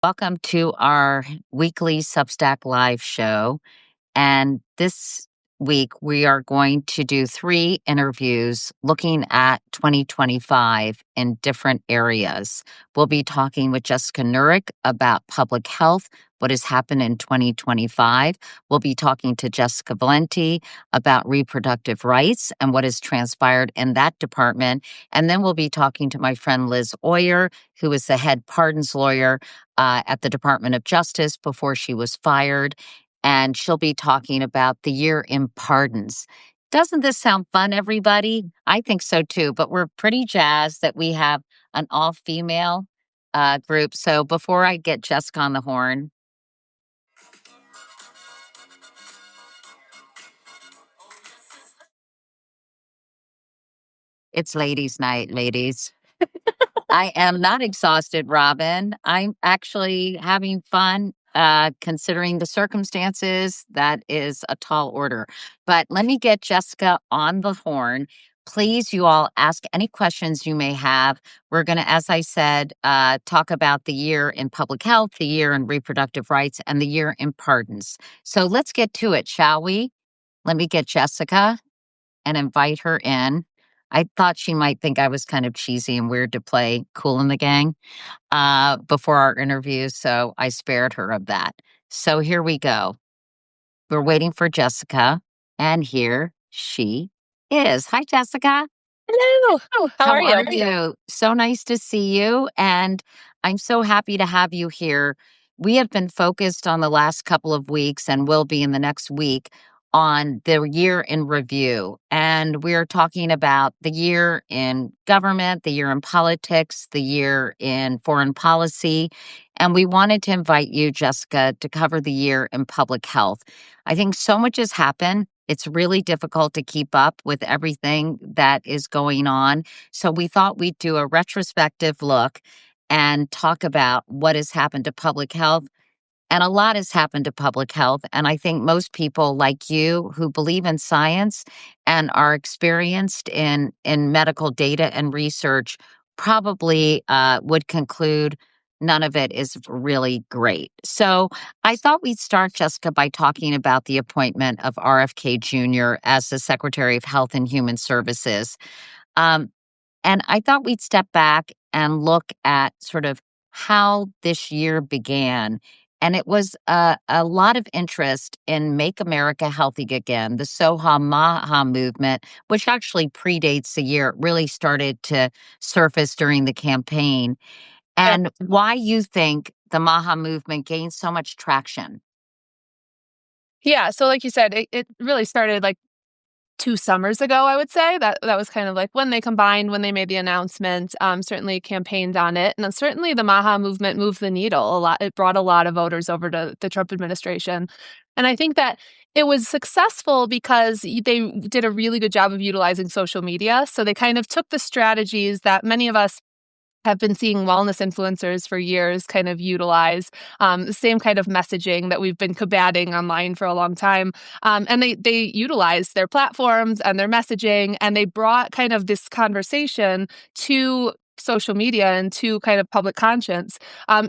Welcome to our weekly Substack live show. And this week, we are going to do 3 interviews looking at 2025 in different areas. We'll be talking with Jessica Knurick about public health, what has happened in 2025. We'll be talking to Jessica Valenti about reproductive rights and what has transpired in that department. And then we'll be talking to my friend Liz Oyer, who is the head pardons lawyer at the Department of Justice before she was fired, and she'll be talking about the year in pardons. Doesn't this sound fun, everybody? I think so too, but we're pretty jazzed that we have an all-female group. So before I get Jessica on the horn, it's ladies' night, ladies. I am not exhausted, Robin. I'm actually having fun, considering the circumstances. That is a tall order. But let me get Jessica on the horn. Please, you all ask any questions you may have. We're going to, as I said, talk about the year in public health, the year in reproductive rights, and the year in pardons. So let's get to it, shall we? Let me get Jessica and invite her in. I thought she might think I was kind of cheesy and weird to play Cool in the Gang before our interview, so I spared her of that. So here we go. We're waiting for Jessica, and here she is. Hi, Jessica. Hello. How How are are you? you? So nice to see you, and I'm so happy to have you here. We have been focused on the last couple of weeks and will be in the next week on the year in review. And we're talking about the year in government, the year in politics, the year in foreign policy. And we wanted to invite you, Jessica, to cover the year in public health. I think so much has happened. It's really difficult to keep up with everything that is going on. So we thought we'd do a retrospective look and talk about what has happened to public health. And a lot has happened to public health. And I think most people like you who believe in science and are experienced in medical data and research probably would conclude none of it is really great. So I thought we'd start, Jessica, by talking about the appointment of RFK Jr. as the Secretary of Health and Human Services. Um, and I thought we'd step back and look at sort of how this year began. And it was a lot of interest in Make America Healthy Again, the Soha Maha movement, which actually predates the year. It really started to surface during the campaign. Yeah. And why you think the Maha movement gained so much traction. Yeah. So like you said, it really started like 2 summers ago, I would say. That was kind of like when they combined, when they made the announcement, certainly campaigned on it. And then certainly the Maha movement moved the needle a lot. It brought a lot of voters over to the Trump administration. And I think that it was successful because they did a really good job of utilizing social media. So they kind of took the strategies that many of us have been seeing wellness influencers for years kind of utilize, the same kind of messaging that we've been combating online for a long time. And they utilized their platforms and their messaging, and they brought kind of this conversation to social media and to kind of public conscience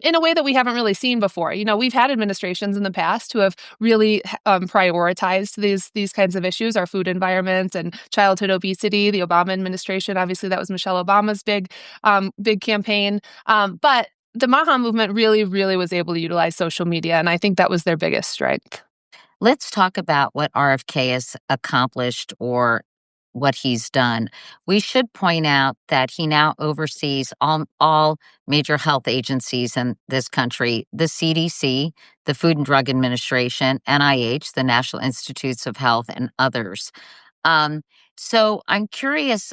in a way that we haven't really seen before. You know, we've had administrations in the past who have really prioritized these kinds of issues, our food environment and childhood obesity. The Obama administration, obviously, that was Michelle Obama's big campaign. But the Maha movement really, really was able to utilize social media, and I think that was their biggest strength. Let's talk about what RFK has accomplished or what he's done. We should point out that he now oversees all major health agencies in this country, the CDC, the Food and Drug Administration, NIH, the National Institutes of Health, and others. Um, so I'm curious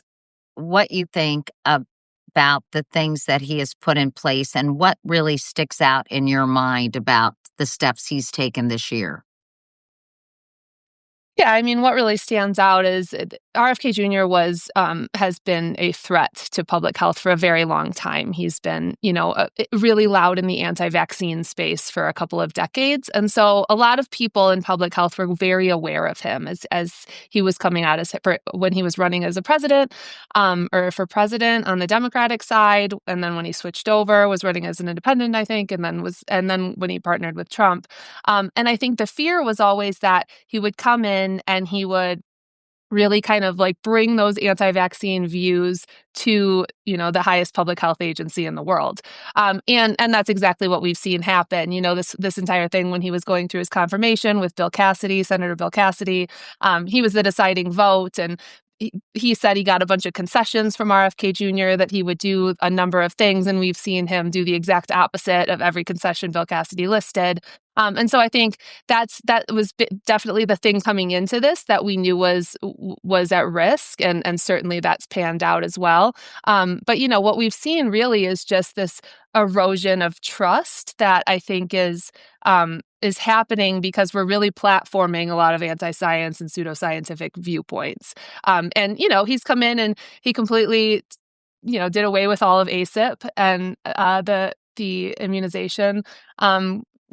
what you think about the things that he has put in place and what really sticks out in your mind about the steps he's taken this year. Yeah, I mean, what really stands out is RFK Jr. was has been a threat to public health for a very long time. He's been, really loud in the anti-vaccine space for a couple of decades, and so a lot of people in public health were very aware of him as he was coming out when he was running as a president, or for president on the Democratic side, and then when he switched over, was running as an independent, I think, and then when he partnered with Trump, and I think the fear was always that he would come in and he would really kind of like bring those anti-vaccine views to, the highest public health agency in the world. And that's exactly what we've seen happen. This entire thing when he was going through his confirmation with Senator Bill Cassidy, he was the deciding vote, and he said he got a bunch of concessions from RFK Jr. that he would do a number of things, and we've seen him do the exact opposite of every concession Bill Cassidy listed. And so I think that was definitely the thing coming into this that we knew was at risk, and certainly that's panned out as well. But what we've seen really is just this erosion of trust that I think is happening because we're really platforming a lot of anti-science and pseudoscientific viewpoints. And he's come in and he completely did away with all of ACIP and the immunization.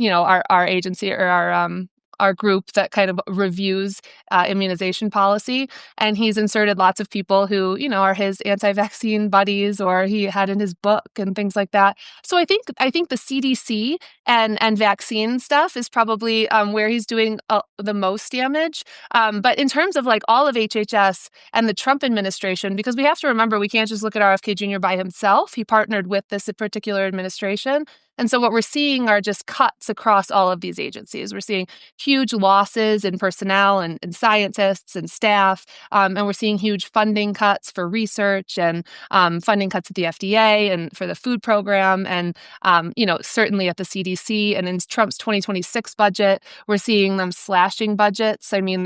Our agency, or our group that kind of reviews immunization policy. And he's inserted lots of people who, are his anti-vaccine buddies, or he had in his book and things like that. So I think the CDC and vaccine stuff is probably where he's doing the most damage. But in terms of like all of HHS and the Trump administration, because we have to remember, we can't just look at RFK Jr. by himself. He partnered with this particular administration. And so what we're seeing are just cuts across all of these agencies. We're seeing huge losses in personnel and scientists and staff. And we're seeing huge funding cuts for research, and funding cuts at the FDA and for the food program. And, certainly at the CDC and in Trump's 2026 budget, we're seeing them slashing budgets. I mean,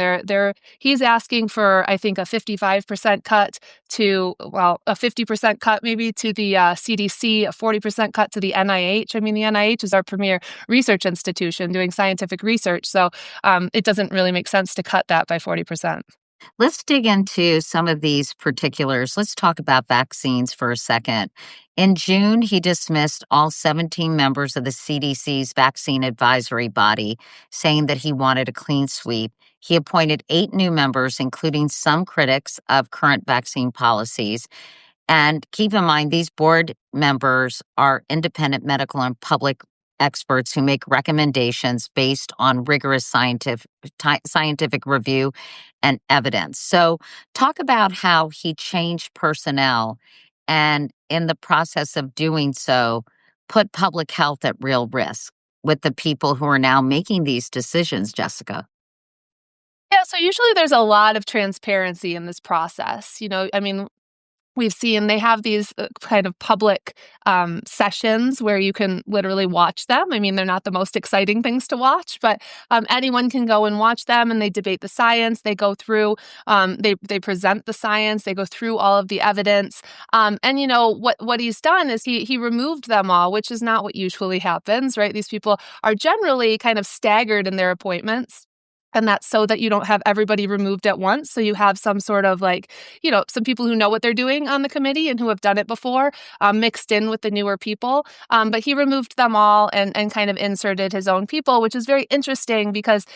he's asking for, I think, a 55% cut a 50% cut maybe to the CDC, a 40% cut to the NIH. I mean, the NIH is our premier research institution doing scientific research. So it doesn't really make sense to cut that by 40%. Let's dig into some of these particulars. Let's talk about vaccines for a second. In June, he dismissed all 17 members of the CDC's vaccine advisory body, saying that he wanted a clean sweep. He appointed 8 new members, including some critics of current vaccine policies. And keep in mind, these board members are independent medical and public experts who make recommendations based on rigorous scientific review and evidence. So, talk about how he changed personnel and, in the process of doing so, put public health at real risk with the people who are now making these decisions, Jessica. Yeah, so usually there's a lot of transparency in this process. I mean, we've seen they have these kind of public sessions where you can literally watch them. I mean, they're not the most exciting things to watch, but anyone can go and watch them, and they debate the science. They go through, they present the science. They go through all of the evidence. And what he's done is he removed them all, which is not what usually happens, right? These people are generally kind of staggered in their appointments. And that's so that you don't have everybody removed at once. So you have some sort of some people who know what they're doing on the committee and who have done it before, mixed in with the newer people. But he removed them all and kind of inserted his own people, which is very interesting because,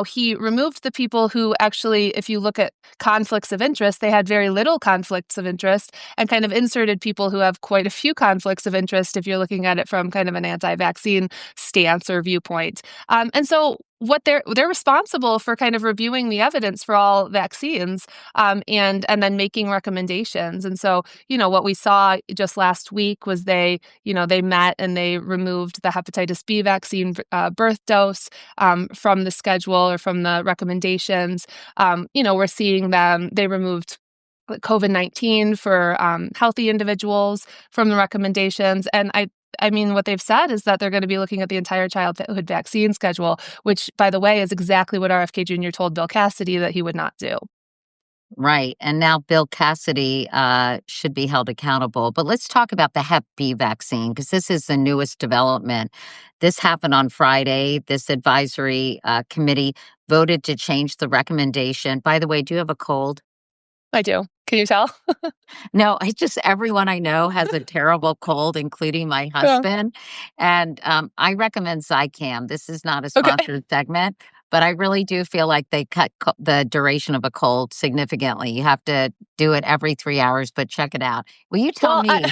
he removed the people who actually, if you look at conflicts of interest, they had very little conflicts of interest, and kind of inserted people who have quite a few conflicts of interest if you're looking at it from kind of an anti-vaccine stance or viewpoint. And so what they're responsible for kind of reviewing the evidence for all vaccines, and then making recommendations. And so, what we saw just last week was they met and they removed the hepatitis B vaccine birth dose from the schedule or from the recommendations. We're seeing they removed COVID-19 for healthy individuals from the recommendations. And I mean, what they've said is that they're going to be looking at the entire childhood vaccine schedule, which, by the way, is exactly what RFK Jr. told Bill Cassidy that he would not do. Right. And now Bill Cassidy should be held accountable. But let's talk about the Hep B vaccine, because this is the newest development. This happened on Friday. This advisory committee voted to change the recommendation. By the way, do you have a cold? I do. Can you tell? No, I just everyone I know has a terrible cold, including my Yeah. husband, and, I recommend Zicam. This is not a Okay. sponsored segment, but I really do feel like they cut the duration of a cold significantly. You have to do it every 3 hours, but check it out. Will you tell Well, me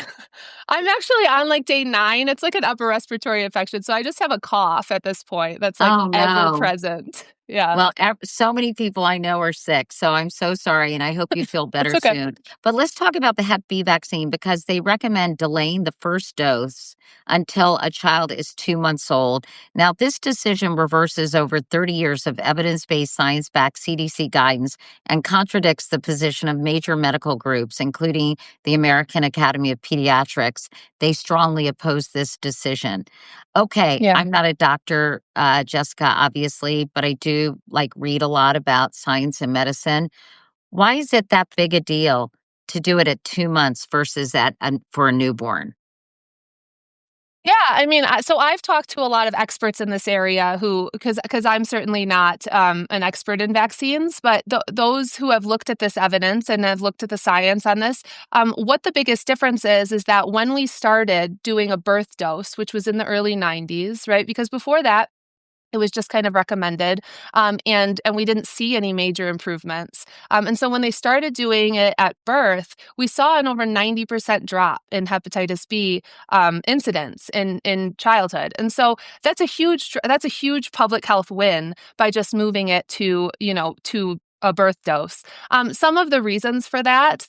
I'm actually on, like, day 9. It's like an upper respiratory infection, so I just have a cough at this point that's, like, Oh, ever no. present. Yeah. Well, so many people I know are sick, so I'm so sorry, and I hope you feel That's better okay. soon. But let's talk about the Hep B vaccine because they recommend delaying the first dose until a child is 2 months old. Now, this decision reverses over 30 years of evidence based, science backed CDC guidance and contradicts the position of major medical groups, including the American Academy of Pediatrics. They strongly oppose this decision. Okay, Yeah. I'm not a doctor, Jessica, obviously, but I do like read a lot about science and medicine. Why is it that big a deal to do it at 2 months versus for a newborn? Yeah, I mean, so I've talked to a lot of experts in this area who, because I'm certainly not an expert in vaccines, but those who have looked at this evidence and have looked at the science on this, what the biggest difference is that when we started doing a birth dose, which was in the early 90s, right? Because before that, it was just kind of recommended, and we didn't see any major improvements. And so when they started doing it at birth, we saw an over 90% drop in hepatitis B incidence in childhood. And so that's a huge public health win by just moving it to to a birth dose. Some of the reasons for that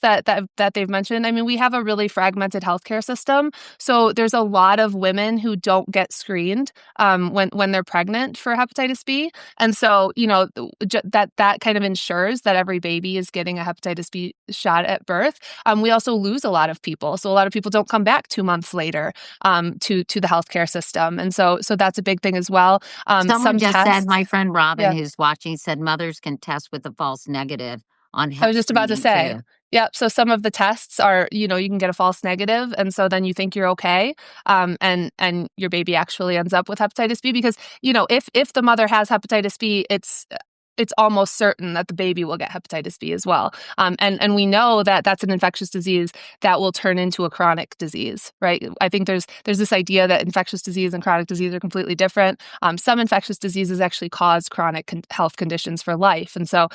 they've mentioned. I mean, we have a really fragmented healthcare system, so there's a lot of women who don't get screened when they're pregnant for hepatitis B, and so that kind of ensures that every baby is getting a hepatitis B shot at birth. We also lose a lot of people, so a lot of people don't come back 2 months later to the healthcare system, and so that's a big thing as well. Someone Some just said, tests, my friend Robin, yeah. who's watching, said mothers can test with a false negative on I Hep was just about to screening say. too. Yep, so some of the tests are, you can get a false negative, and so then you think you're okay, and your baby actually ends up with hepatitis B because, if the mother has hepatitis B, it's almost certain that the baby will get hepatitis B as well. And we know that that's an infectious disease that will turn into a chronic disease, right? I think there's this idea that infectious disease and chronic disease are completely different. Some infectious diseases actually cause chronic health conditions for life, and so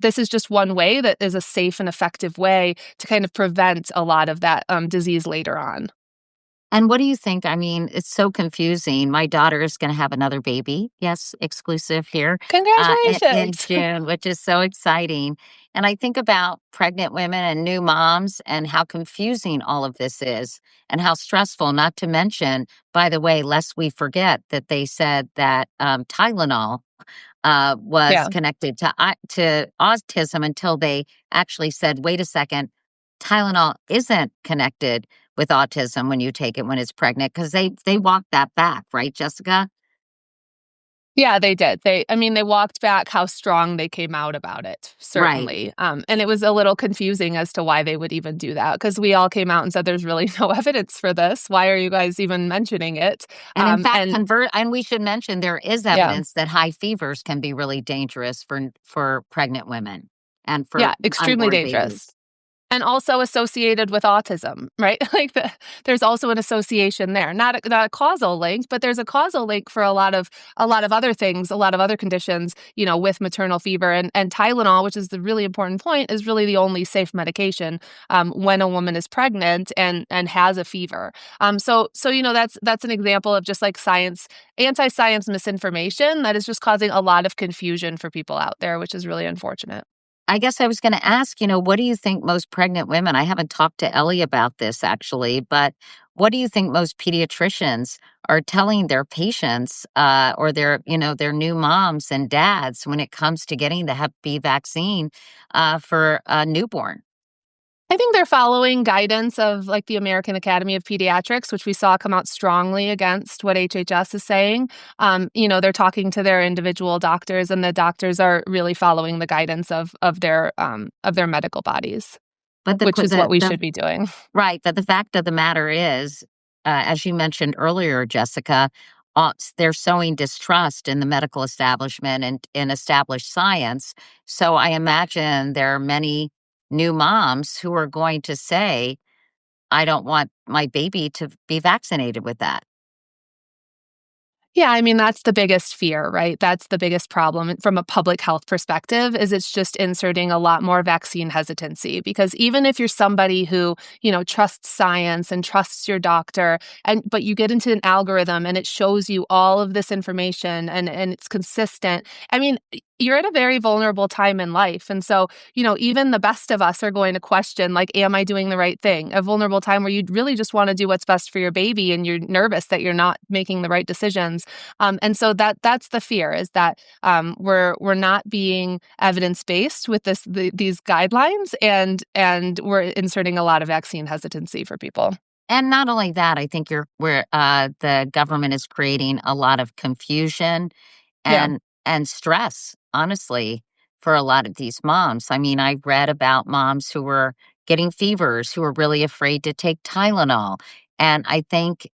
this is just one way that is a safe and effective way to kind of prevent a lot of that disease later on. And what do you think? I mean, it's so confusing. My daughter is going to have another baby. Yes, exclusive here in Congratulations. June, which is so exciting. And I think about pregnant women and new moms and how confusing all of this is and how stressful, not to mention, by the way, lest we forget that they said that Tylenol was Yeah. connected to autism until they actually said, wait a second, Tylenol isn't connected with autism when you take it when it's pregnant because they walked that back, right, Jessica? Yeah, they did. I mean, they walked back how strong they came out about it, Right. certainly. And it was a little confusing as to why they would even do that because we all came out and said, there's really no evidence for this. Why are you guys even mentioning it? And in fact, And and we should mention there is yeah, evidence that high fevers can be really dangerous for pregnant women and for yeah, extremely unborn dangerous. babies. And also associated with autism, right? There's also an association there. Not a causal link, but there's a causal link for a lot of other things, a lot of other conditions, with maternal fever and Tylenol, which is the really important point, is really the only safe medication when a woman is pregnant and has a fever. So that's an example of just like anti-science misinformation that is just causing a lot of confusion for people out there, which is really unfortunate. I guess I was going to ask, what do you think most pregnant women? I haven't talked to Ellie about this actually, but what do you think most pediatricians are telling their patients or their new moms and dads when it comes to getting the Hep B vaccine for a newborn? I think they're following guidance of like the American Academy of Pediatrics, which we saw come out strongly against what HHS is saying. They're talking to their individual doctors, and the doctors are really following the guidance of their medical bodies, But which is what we should be doing. right, but the fact of the matter is, as you mentioned earlier, Jessica, they're sowing distrust in the medical establishment and in established science. So I imagine there are many new moms who are going to say, I don't want my baby to be vaccinated with that. Yeah, I mean, that's the biggest fear, right? That's the biggest problem from a public health perspective is it's just inserting a lot more vaccine hesitancy because even if you're somebody who, trusts science and trusts your doctor but you get into an algorithm and it shows you all of this information and it's consistent. I mean, you're at a very vulnerable time in life. And so, even the best of us are going to question, like, am I doing the right thing? A vulnerable time where you really just want to do what's best for your baby and you're nervous that you're not making the right decisions. And so that's the fear is that we're not being evidence based with these guidelines, and we're inserting a lot of vaccine hesitancy for people. And not only that, I think the government is creating a lot of confusion Yeah, and stress, honestly, for a lot of these moms. I mean, I read about moms who were getting fevers, who were really afraid to take Tylenol. And I think,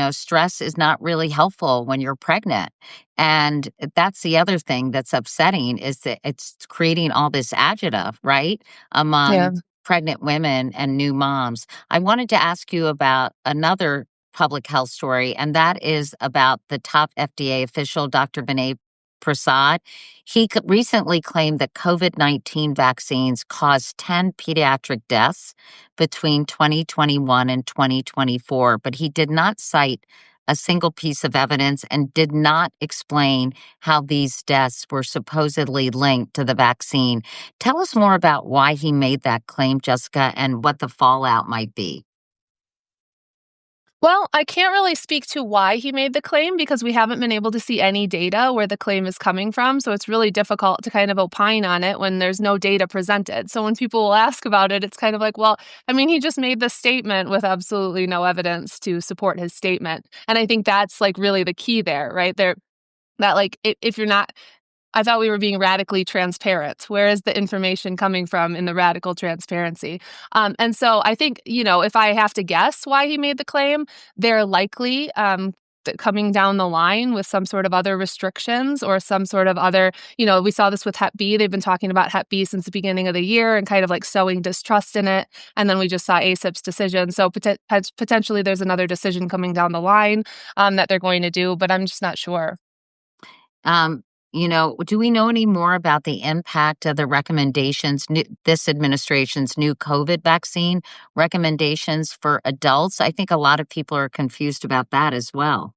stress is not really helpful when you're pregnant. And that's the other thing that's upsetting is that it's creating all this agita, right, yeah. among pregnant women and new moms. I wanted to ask you about another public health story, and that is about the top FDA official, Dr. Vinay Prasad. He recently claimed that COVID-19 vaccines caused 10 pediatric deaths between 2021 and 2024, but he did not cite a single piece of evidence and did not explain how these deaths were supposedly linked to the vaccine. Tell us more about why he made that claim, Jessica, and what the fallout might be. Well, I can't really speak to why he made the claim because we haven't been able to see any data where the claim is coming from. So it's really difficult to kind of opine on it when there's no data presented. So when people will ask about it, it's kind of like, well, I mean, he just made this statement with absolutely no evidence to support his statement. And I think that's like really the key there, right? That like if you're not I thought we were being radically transparent. Where is the information coming from in the radical transparency? And so I think, if I have to guess why he made the claim, they're likely coming down the line with some sort of other restrictions or some sort of other, we saw this with Hep B. They've been talking about Hep B since the beginning of the year and kind of like sowing distrust in it. And then we just saw ACIP's decision. So potentially there's another decision coming down the line that they're going to do, but I'm just not sure. Um, do we know any more about the impact of the this administration's new COVID vaccine recommendations for adults? I think a lot of people are confused about that as well.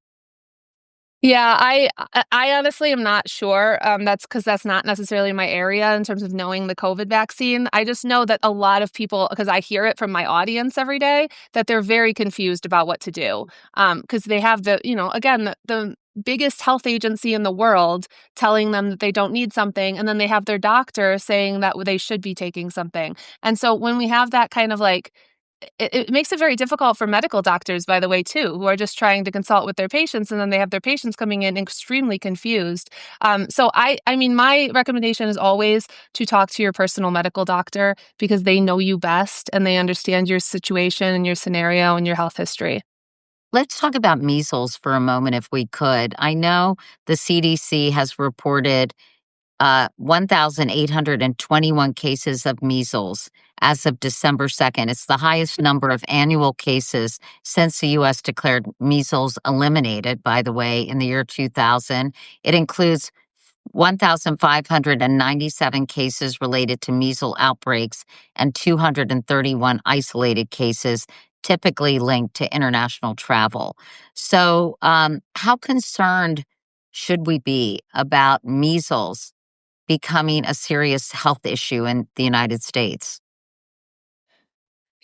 Yeah, I honestly am not sure. That's because that's not necessarily my area in terms of knowing the COVID vaccine. I just know that a lot of people, because I hear it from my audience every day, that they're very confused about what to do. Because they have again, the biggest health agency in the world telling them that they don't need something, and then they have their doctor saying that they should be taking something. And so when we have that kind of like it makes it very difficult for medical doctors, by the way, too, who are just trying to consult with their patients, and then they have their patients coming in extremely confused. So I mean, my recommendation is always to talk to your personal medical doctor because they know you best and they understand your situation and your scenario and your health history. Let's talk about measles for a moment, if we could. I know the CDC has reported 1,821 cases of measles as of December 2nd. It's the highest number of annual cases since the U.S. declared measles eliminated, by the way, in the year 2000. It includes 1,597 cases related to measles outbreaks and 231 isolated cases, typically linked to international travel. So, how concerned should we be about measles becoming a serious health issue in the United States?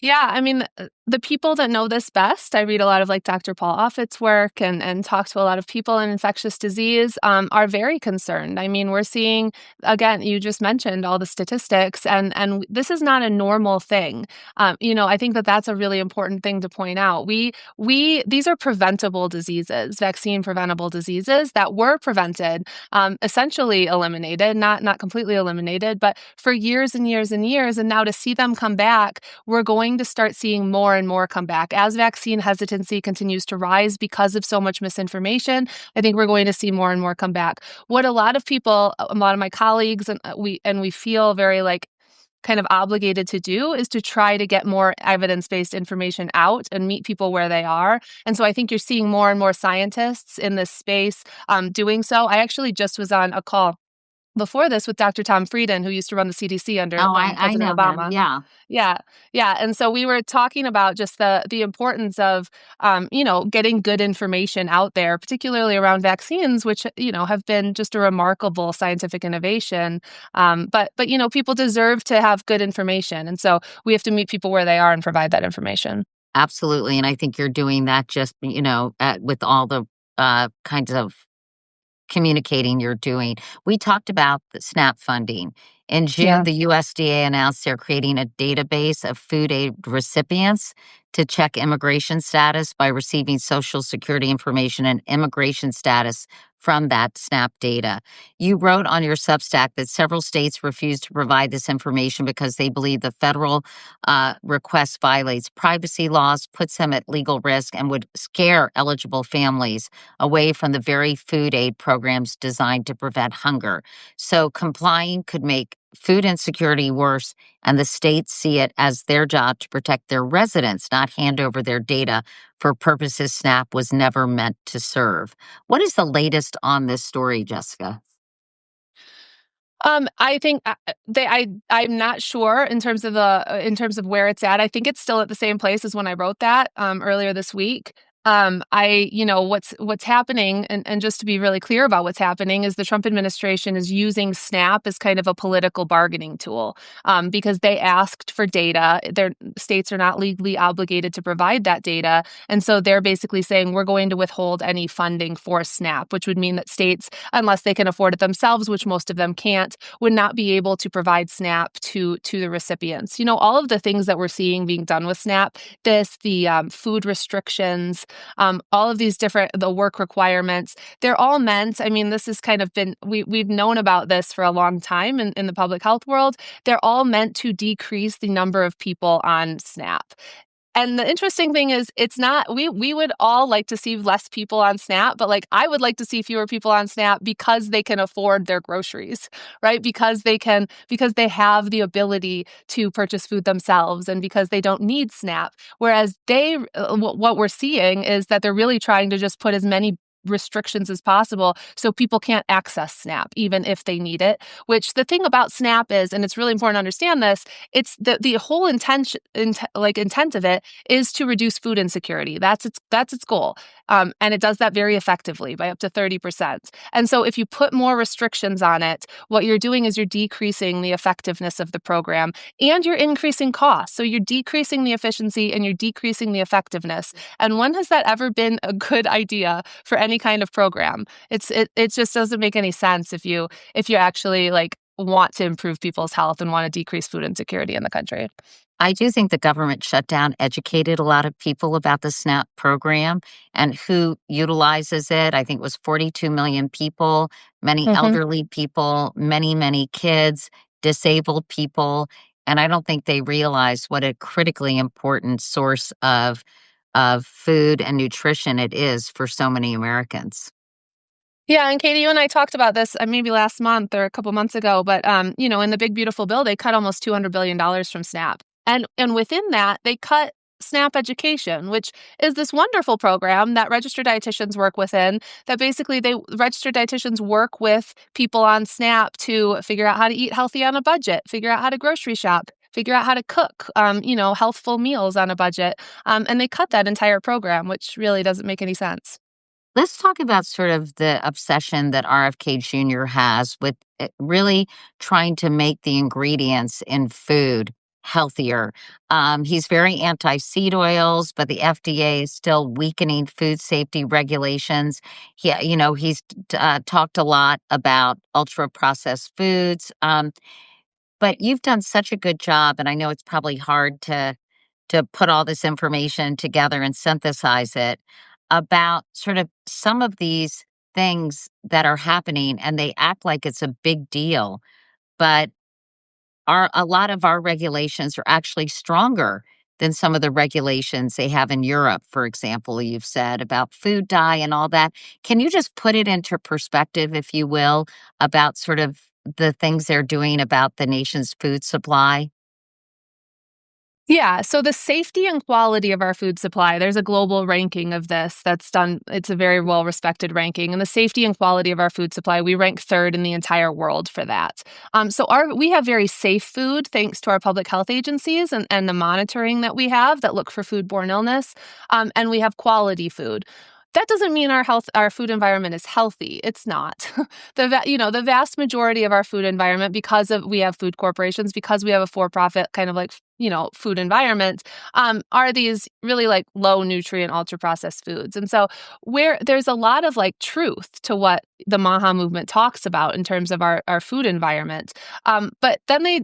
Yeah, I mean, the people that know this best, I read a lot of like Dr. Paul Offit's work and talk to a lot of people in infectious disease, are very concerned. I mean, we're seeing, again, you just mentioned all the statistics, and this is not a normal thing. I think that that's a really important thing to point out. These are preventable diseases, vaccine preventable diseases that were prevented, essentially eliminated, not completely eliminated, but for years and years and years. And now to see them come back, we're going to start seeing more and more come back. As vaccine hesitancy continues to rise because of so much misinformation, I think we're going to see more and more come back. What a lot of people, a lot of my colleagues, and we feel very like kind of obligated to do is to try to get more evidence-based information out and meet people where they are. And so I think you're seeing more and more scientists in this space doing so. I actually just was on a call before this with Dr. Tom Frieden, who used to run the CDC under Oh, I President know him. Obama. Yeah. Yeah, yeah, and so we were talking about just the importance of, getting good information out there, particularly around vaccines, which, have been just a remarkable scientific innovation. But people deserve to have good information, and so we have to meet people where they are and provide that information. Absolutely. And I think you're doing that just, with all the kinds of communicating you're doing. We talked about the SNAP funding. In June, Yeah. the USDA announced they're creating a database of food aid recipients to check immigration status by receiving Social Security information and immigration status from that SNAP data. You wrote on your Substack that several states refuse to provide this information because they believe the federal request violates privacy laws, puts them at legal risk, and would scare eligible families away from the very food aid programs designed to prevent hunger. So complying could make food insecurity worse, and the states see it as their job to protect their residents, not hand over their data for purposes SNAP was never meant to serve. What is the latest on this story, Jessica? I think I'm not sure in terms of where it's at. I think it's still at the same place as when I wrote that earlier this week. What's happening, and just to be really clear about what's happening, is the Trump administration is using SNAP as kind of a political bargaining tool because they asked for data. Their states are not legally obligated to provide that data, and so they're basically saying we're going to withhold any funding for SNAP, which would mean that states, unless they can afford it themselves, which most of them can't, would not be able to provide SNAP to the recipients. All of the things that we're seeing being done with SNAP, the food restrictions, all of these different the work requirements, they're all meant. I mean, this has kind of been we've known about this for a long time in the public health world. They're all meant to decrease the number of people on SNAP. And the interesting thing is it's not we would all like to see less people on SNAP, but, like, I would like to see fewer people on SNAP because they can afford their groceries, right? Because they have the ability to purchase food themselves and because they don't need SNAP. Whereas what we're seeing is that they're really trying to just put as many restrictions as possible so people can't access SNAP even if they need it. Which the thing about SNAP is, and it's really important to understand this, it's the whole intent of it is to reduce food insecurity. That's its goal. And it does that very effectively by up to 30%. And so if you put more restrictions on it, what you're doing is you're decreasing the effectiveness of the program and you're increasing costs. So you're decreasing the efficiency and you're decreasing the effectiveness. And when has that ever been a good idea for any kind of program? It just doesn't make any sense if you actually, like, want to improve people's health and want to decrease food insecurity in the country. I do think the government shutdown educated a lot of people about the SNAP program and who utilizes it. I think it was 42 million people, many Mhm. elderly people, many, many kids, disabled people. And I don't think they realize what a critically important source of food and nutrition it is for so many Americans. Yeah, and Katie, you and I talked about this maybe last month or a couple months ago, but in the big beautiful bill, they cut almost $200 billion from SNAP, and within that, they cut SNAP Education, which is this wonderful program that registered dietitians work within. That basically, they registered dietitians work with people on SNAP to figure out how to eat healthy on a budget, figure out how to grocery shop. Figure out how to cook, healthful meals on a budget. And they cut that entire program, which really doesn't make any sense. Let's talk about sort of the obsession that RFK Jr. has with really trying to make the ingredients in food healthier. He's very anti seed oils, but the FDA is still weakening food safety regulations. He's talked a lot about ultra processed foods. But you've done such a good job, and I know it's probably hard to put all this information together and synthesize it about sort of some of these things that are happening and they act like it's a big deal, but a lot of our regulations are actually stronger than some of the regulations they have in Europe, for example, you've said about food dye and all that. Can you just put it into perspective, if you will, about sort of the things they're doing about the nation's food supply? Yeah, so the safety and quality of our food supply, there's a global ranking of this that's done. It's a very well respected ranking. And the safety and quality of our food supply, we rank third in the entire world for that. We have very safe food thanks to our public health agencies and the monitoring that we have that look for foodborne illness. And we have quality food. That doesn't mean our food environment is healthy. It's not. The vast majority of our food environment, because of we have food corporations, because we have a for-profit kind of like food environment, are these really like low nutrient, ultra processed foods. And so where there's a lot of like truth to what the Maha movement talks about in terms of our food environment. But then they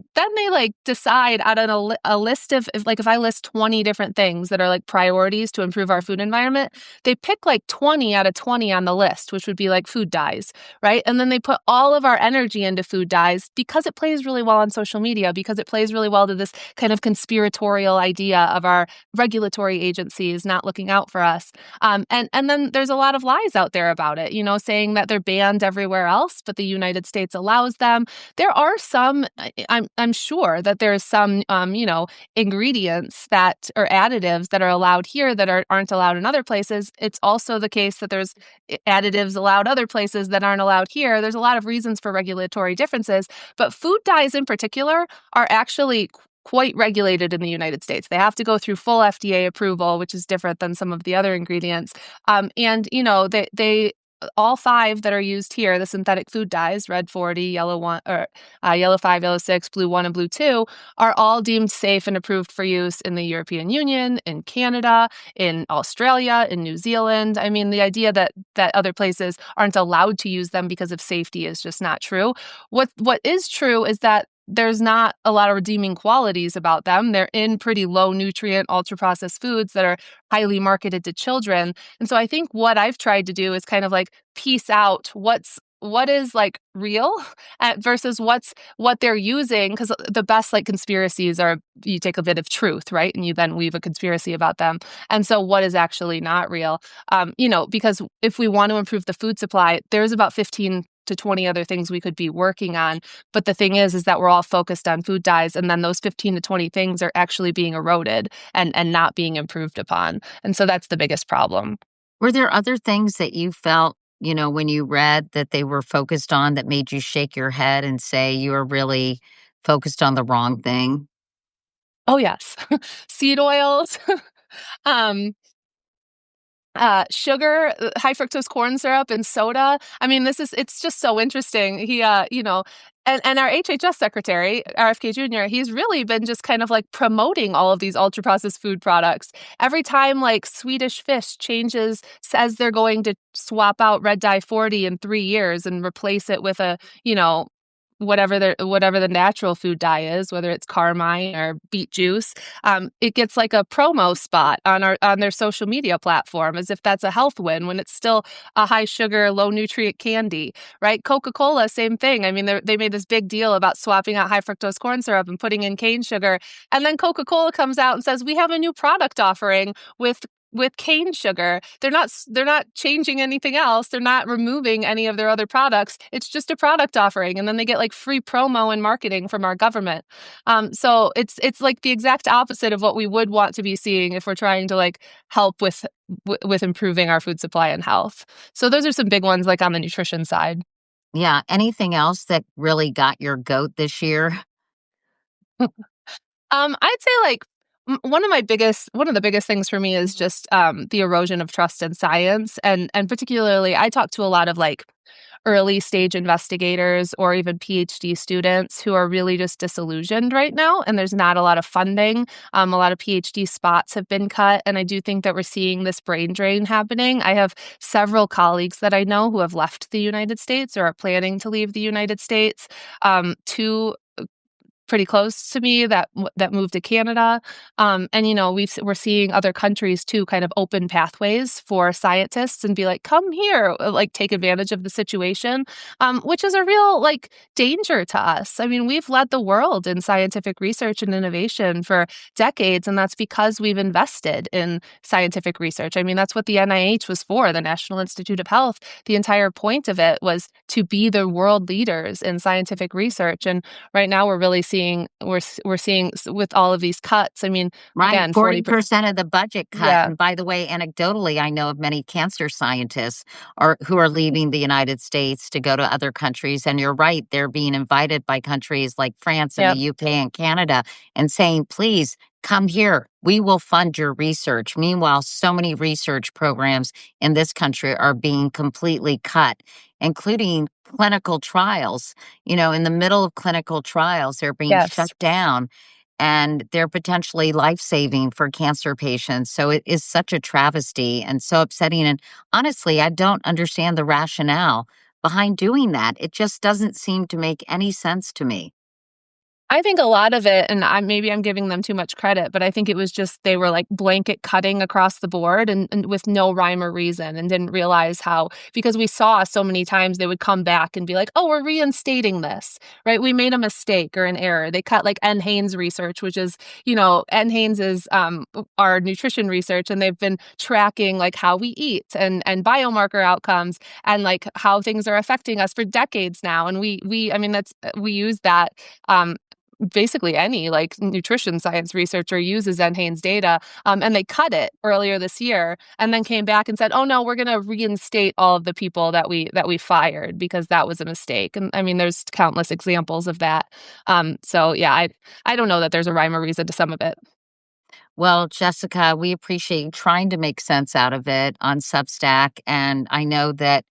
like decide out on a list of if I list 20 different things that are like priorities to improve our food environment, they pick like 20 out of 20 on the list, which would be like food dyes, right? And then they put all of our energy into food dyes because it plays really well on social media, because it plays really well to this kind of conspiratorial idea of our regulatory agencies not looking out for us. And then there's a lot of lies out there about it, saying that they're banned everywhere else, but the United States allows them. There are some, I'm sure that there's some, ingredients that or additives that are allowed here that aren't allowed in other places. It's also the case that there's additives allowed other places that aren't allowed here. There's a lot of reasons for regulatory differences, but food dyes in particular are actually quite regulated in the United States. They have to go through full FDA approval, which is different than some of the other ingredients. They all five that are used here, the synthetic food dyes, red 40, yellow 1, or yellow 5, yellow 6, blue 1, and blue 2, are all deemed safe and approved for use in the European Union, in Canada, in Australia, in New Zealand. I mean, the idea that other places aren't allowed to use them because of safety is just not true. What is true is that there's not a lot of redeeming qualities about them. They're in pretty low nutrient, ultra processed foods that are highly marketed to children. And so I think what I've tried to do is kind of like piece out what is like real versus what they're using, because the best like conspiracies are you take a bit of truth, right, and you then weave a conspiracy about them. And so what is actually not real, because if we want to improve the food supply, there's about 15 to 20 other things we could be working on. But the thing is that we're all focused on food dyes, and then those 15 to 20 things are actually being eroded and not being improved upon. And so that's the biggest problem. Were there other things that you felt, when you read that they were focused on that made you shake your head and say you were really focused on the wrong thing? Oh, yes. Seed oils, um, sugar, high fructose corn syrup and soda. I mean, it's just so interesting. And our HHS secretary, RFK Jr., he's really been just kind of like promoting all of these ultra processed food products. Every time like Swedish Fish says they're going to swap out red dye 40 in 3 years and replace it with whatever the natural food dye is, whether it's carmine or beet juice, it gets like a promo spot on their social media platform as if that's a health win when it's still a high sugar, low nutrient candy, right? Coca-Cola, same thing. I mean, they made this big deal about swapping out high fructose corn syrup and putting in cane sugar, and then Coca-Cola comes out and says we have a new product offering with cane sugar. They're not changing anything else. They're not removing any of their other products. It's just a product offering. And then they get like free promo and marketing from our government. So it's like the exact opposite of what we would want to be seeing if we're trying to like help with improving our food supply and health. So those are some big ones like on the nutrition side. Yeah. Anything else that really got your goat this year? I'd say like one of the biggest things for me is just the erosion of trust in science, and particularly I talk to a lot of like early stage investigators or even PhD students who are really just disillusioned right now, and there's not a lot of funding. A lot of PhD spots have been cut, and I do think that we're seeing this brain drain happening. I have several colleagues that I know who have left the United States or are planning to leave the United States. Two pretty close to me that moved to Canada. And we're seeing other countries too kind of open pathways for scientists and be like, come here, like take advantage of the situation, which is a real like danger to us. I mean, we've led the world in scientific research and innovation for decades, and that's because we've invested in scientific research. I mean, that's what the NIH was for, the National Institute of Health. The entire point of it was to be the world leaders in scientific research. And right now we're really seeing we're seeing with all of these cuts. I mean, Right, again, 40. 40% of the budget cut, Yeah, and by the way, anecdotally, I know of many cancer scientists who are leaving the United States to go to other countries, and you're right, they're being invited by countries like France and the yeah, UK and Canada and saying, "Please come here. We will fund your research." Meanwhile, so many research programs in this country are being completely cut, including clinical trials. In the middle of clinical trials, they're being shut yes. down and they're potentially life-saving for cancer patients. So it is such a travesty and so upsetting. And honestly, I don't understand the rationale behind doing that. It just doesn't seem to make any sense to me. I think a lot of it, and maybe I'm giving them too much credit, but I think it was just they were like blanket cutting across the board and with no rhyme or reason, and didn't realize how, because we saw so many times they would come back and be like, oh, we're reinstating this, right? We made a mistake or an error. They cut like NHANES research, which is, NHANES is our nutrition research, and they've been tracking like how we eat and biomarker outcomes and like how things are affecting us for decades now. And I mean, we use that. Basically any like nutrition science researcher uses NHANES data, and they cut it earlier this year, and then came back and said, "Oh no, we're going to reinstate all of the people that we fired because that was a mistake." And I mean, there's countless examples of that. So yeah, I don't know that there's a rhyme or reason to some of it. Well, Jessica, we appreciate you trying to make sense out of it on Substack. And I know that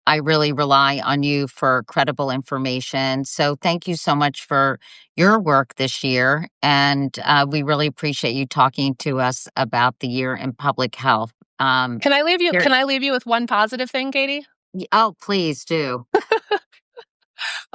I really rely on you for credible information. So thank you so much for your work this year. And we really appreciate you talking to us about the year in public health. Can I leave you? Here, Can I leave you with one positive thing, Katie? oh, please do.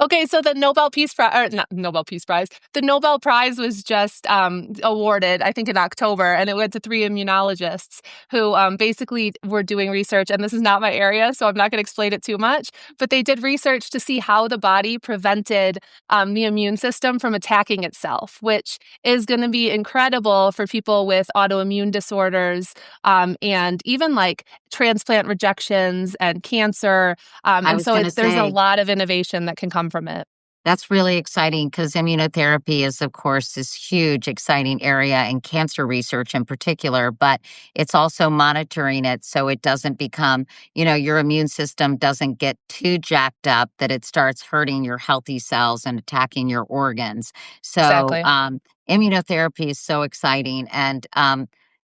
Okay, so the Nobel Peace Prize, or not Nobel Peace Prize, the Nobel Prize was just awarded, I think, in October, and it went to three immunologists who basically were doing research. And this is not my area, so I'm not going to explain it too much. But they did research to see how the body prevented the immune system from attacking itself, which is going to be incredible for people with autoimmune disorders, and even like transplant rejections and cancer. I And was so going to there's a say, lot of innovation that can come from it. that's really exciting because immunotherapy is, of course, this huge, exciting area in cancer research in particular, but it's also monitoring it so it doesn't become, your immune system doesn't get too jacked up that it starts hurting your healthy cells and attacking your organs. So, Exactly. immunotherapy is so exciting. And,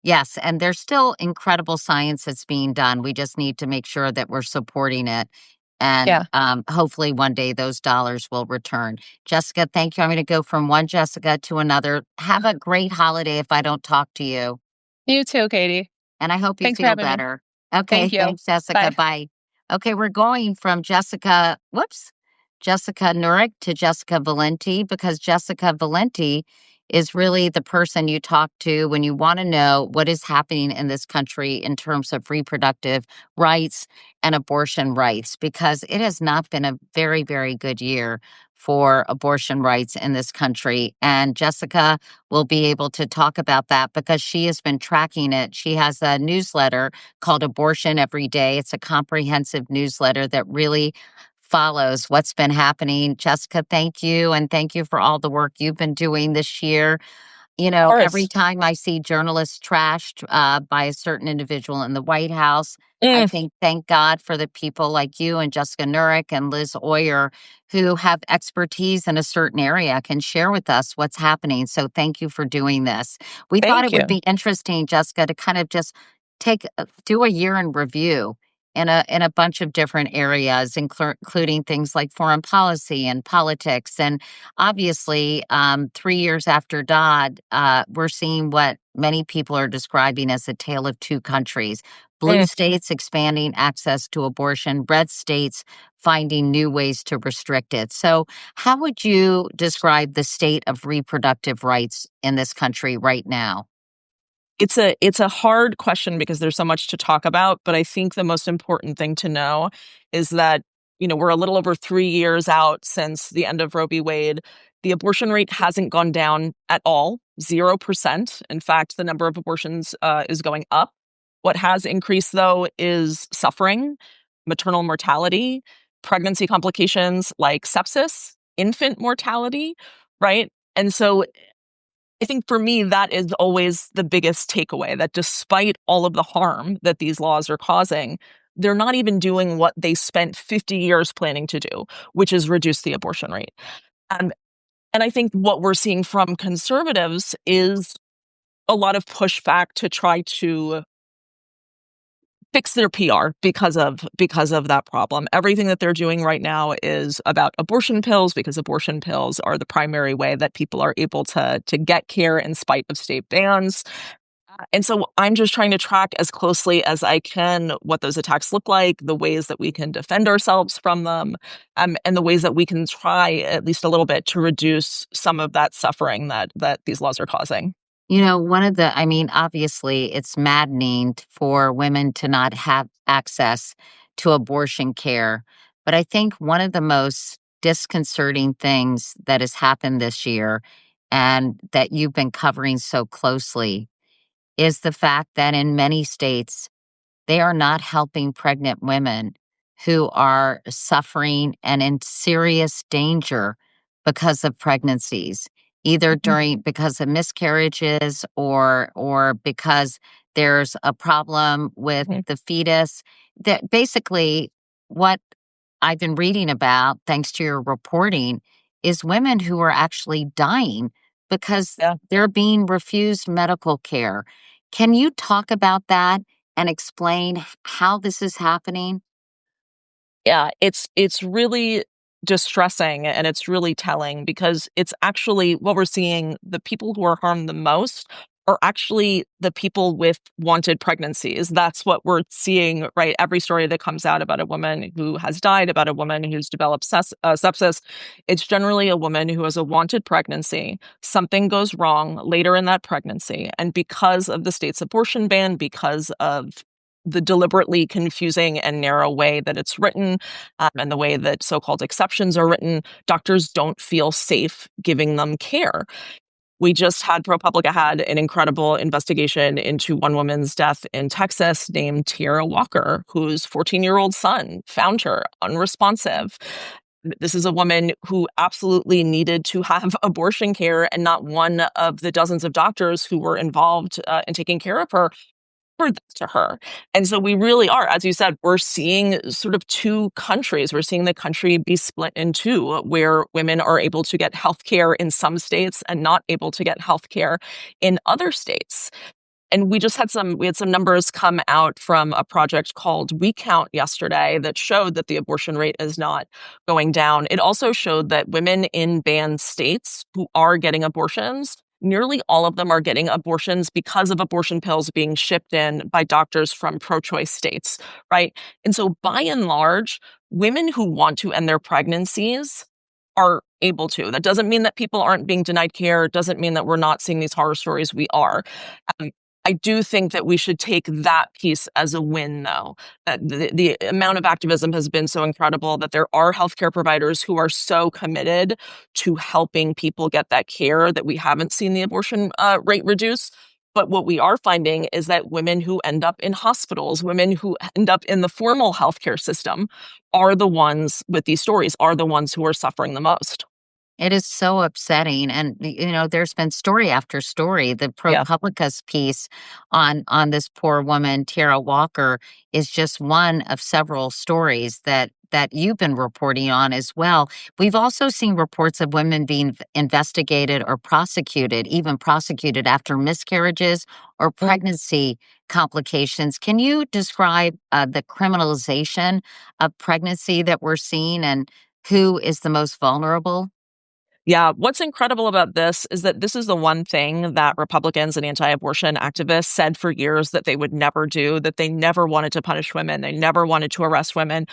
yes, and there's still incredible science that's being done. We just need to make sure that we're supporting it and Yeah. hopefully one day those dollars will return. Jessica, thank you. I'm going to go from one Jessica to another. Have a great holiday if I don't talk to you. You too, Katie. And I hope you Thanks for feel having me. better. Okay, Thank you. thanks, Jessica. Bye. Bye. Okay, we're going from Jessica Knurick to Jessica Valenti because Jessica Valenti is really the person you talk to when you want to know what is happening in this country in terms of reproductive rights and abortion rights, because it has not been a very, very good year for abortion rights in this country. And Jessica will be able to talk about that because she has been tracking it. She has a newsletter called Abortion Every Day. It's a comprehensive newsletter that really follows what's been happening. Jessica, thank you. And thank you for all the work you've been doing this year. Every Course. time I see journalists trashed by a certain individual in the White House, I Mm, think thank God for the people like you and Jessica Knurick and Liz Oyer who have expertise in a certain area, can share with us what's happening. So thank you for doing this. We thought thank it would you. be interesting, Jessica, to kind of just do a year in review in a bunch of different areas, including things like foreign policy and politics. And obviously, 3 years after Dodd, we're seeing what many people are describing as a tale of two countries. Blue Mm. states expanding access to abortion, red states finding new ways to restrict it. So, how would you describe the state of reproductive rights in this country right now? It's a hard question because there's so much to talk about, but I think the most important thing to know is that, we're a little over 3 years out since the end of Roe v. Wade. The abortion rate hasn't gone down at all, 0%. In fact, the number of abortions is going up. What has increased, though, is suffering, maternal mortality, pregnancy complications like sepsis, infant mortality, right? And so I think for me, that is always the biggest takeaway, that despite all of the harm that these laws are causing, they're not even doing what they spent 50 years planning to do, which is reduce the abortion rate. Um, and I think what we're seeing from conservatives is a lot of pushback to try to fix their PR because of that problem. Everything that they're doing right now is about abortion pills, because abortion pills are the primary way that people are able to get care in spite of state bans. And so I'm just trying to track as closely as I can what those attacks look like, the ways that we can defend ourselves from them, and the ways that we can try at least a little bit to reduce some of that suffering that these laws are causing. I mean, obviously, it's maddening for women to not have access to abortion care. But I think one of the most disconcerting things that has happened this year and that you've been covering so closely is the fact that in many states, they are not helping pregnant women who are suffering and in serious danger because of pregnancies, either Mhm. because of miscarriages or because there's a problem with Mhm. the fetus. That basically what I've been reading about, thanks to your reporting, is women who are actually dying because Yeah. they're being refused medical care. Can you talk about that and explain how this is happening? Yeah, it's really distressing, and it's really telling, because it's actually what we're seeing. The people who are harmed the most are actually the people with wanted pregnancies. That's what we're seeing, right? Every story that comes out about a woman who has died, about a woman who's developed sepsis, it's generally a woman who has a wanted pregnancy. Something goes wrong later in that pregnancy, and because of the state's abortion ban, because of the deliberately confusing and narrow way that it's written, and the way that so-called exceptions are written, doctors don't feel safe giving them care. We just had ProPublica had an incredible investigation into one woman's death in Texas named Tierra Walker, whose 14-year-old son found her unresponsive. This is a woman who absolutely needed to have abortion care, and not one of the dozens of doctors who were involved in taking care of her offered this to her. And so we really are, as you said, we're seeing sort of two countries. We're seeing the country be split in two, where women are able to get health care in some states and not able to get health care in other states. And we had some numbers come out from a project called We Count yesterday that showed that the abortion rate is not going down. It also showed that women in banned states who are getting abortions, nearly all of them are getting abortions because of abortion pills being shipped in by doctors from pro-choice states, right? And so by and large, women who want to end their pregnancies are able to. That doesn't mean that people aren't being denied care. It doesn't mean that we're not seeing these horror stories. We are. Um, I do think that we should take that piece as a win, though. That the amount of activism has been so incredible, that there are healthcare providers who are so committed to helping people get that care, that we haven't seen the abortion rate reduce. But what we are finding is that women who end up in hospitals, women who end up in the formal healthcare system, are the ones with these stories, are the ones who are suffering the most. It is so upsetting, and there's been story after story. The Yeah. ProPublica's piece on this poor woman, Tara Walker, is just one of several stories that you've been reporting on as well. We've also seen reports of women being investigated or prosecuted, even prosecuted after miscarriages or Mm. pregnancy complications. Can you describe the criminalization of pregnancy that we're seeing and who is the most vulnerable? Yeah, what's incredible about this is that this is the one thing that Republicans and anti-abortion activists said for years that they would never do, that they never wanted to punish women, they never wanted to arrest women.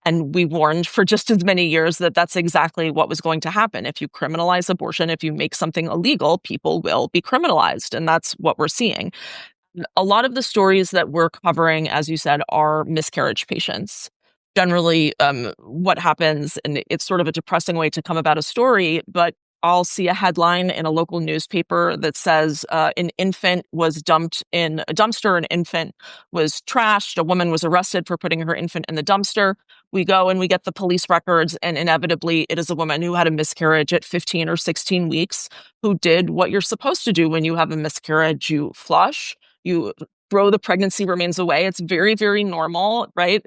And we warned for just as many years that that's exactly what was going to happen. If you criminalize abortion, if you make something illegal, people will be criminalized. And that's what we're seeing. A lot of the stories that we're covering, as you said, are miscarriage patients. Generally, what happens, and it's sort of a depressing way to come about a story, but I'll see a headline in a local newspaper that says an infant was dumped in a dumpster, an infant was trashed, a woman was arrested for putting her infant in the dumpster. We go and we get the police records, and inevitably it is a woman who had a miscarriage at 15 or 16 weeks who did what you're supposed to do when you have a miscarriage. You flush, you throw the pregnancy remains away. It's very, very normal, right?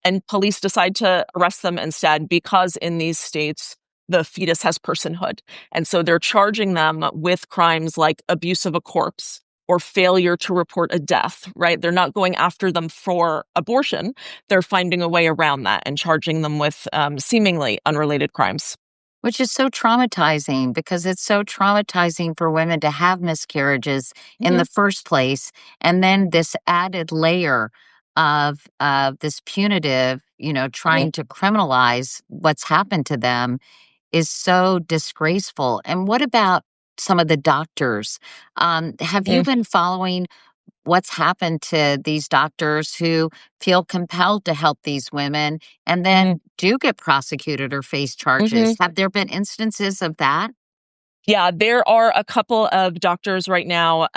And police decide to arrest them instead because in these states, the fetus has personhood. And so they're charging them with crimes like abuse of a corpse or failure to report a death, right? They're not going after them for abortion. They're finding a way around that and charging them with seemingly unrelated crimes. Which is so traumatizing because it's so traumatizing for women to have miscarriages in Mhm. the first place. And then this added layer of this punitive, Mhm. trying to criminalize what's happened to them is so disgraceful. And what about some of the doctors? Have you Mm. been following what's happened to these doctors who feel compelled to help these women and Mhm. then do get prosecuted or face charges? Mhm. Have there been instances of that? Yeah, there are a couple of doctors right now.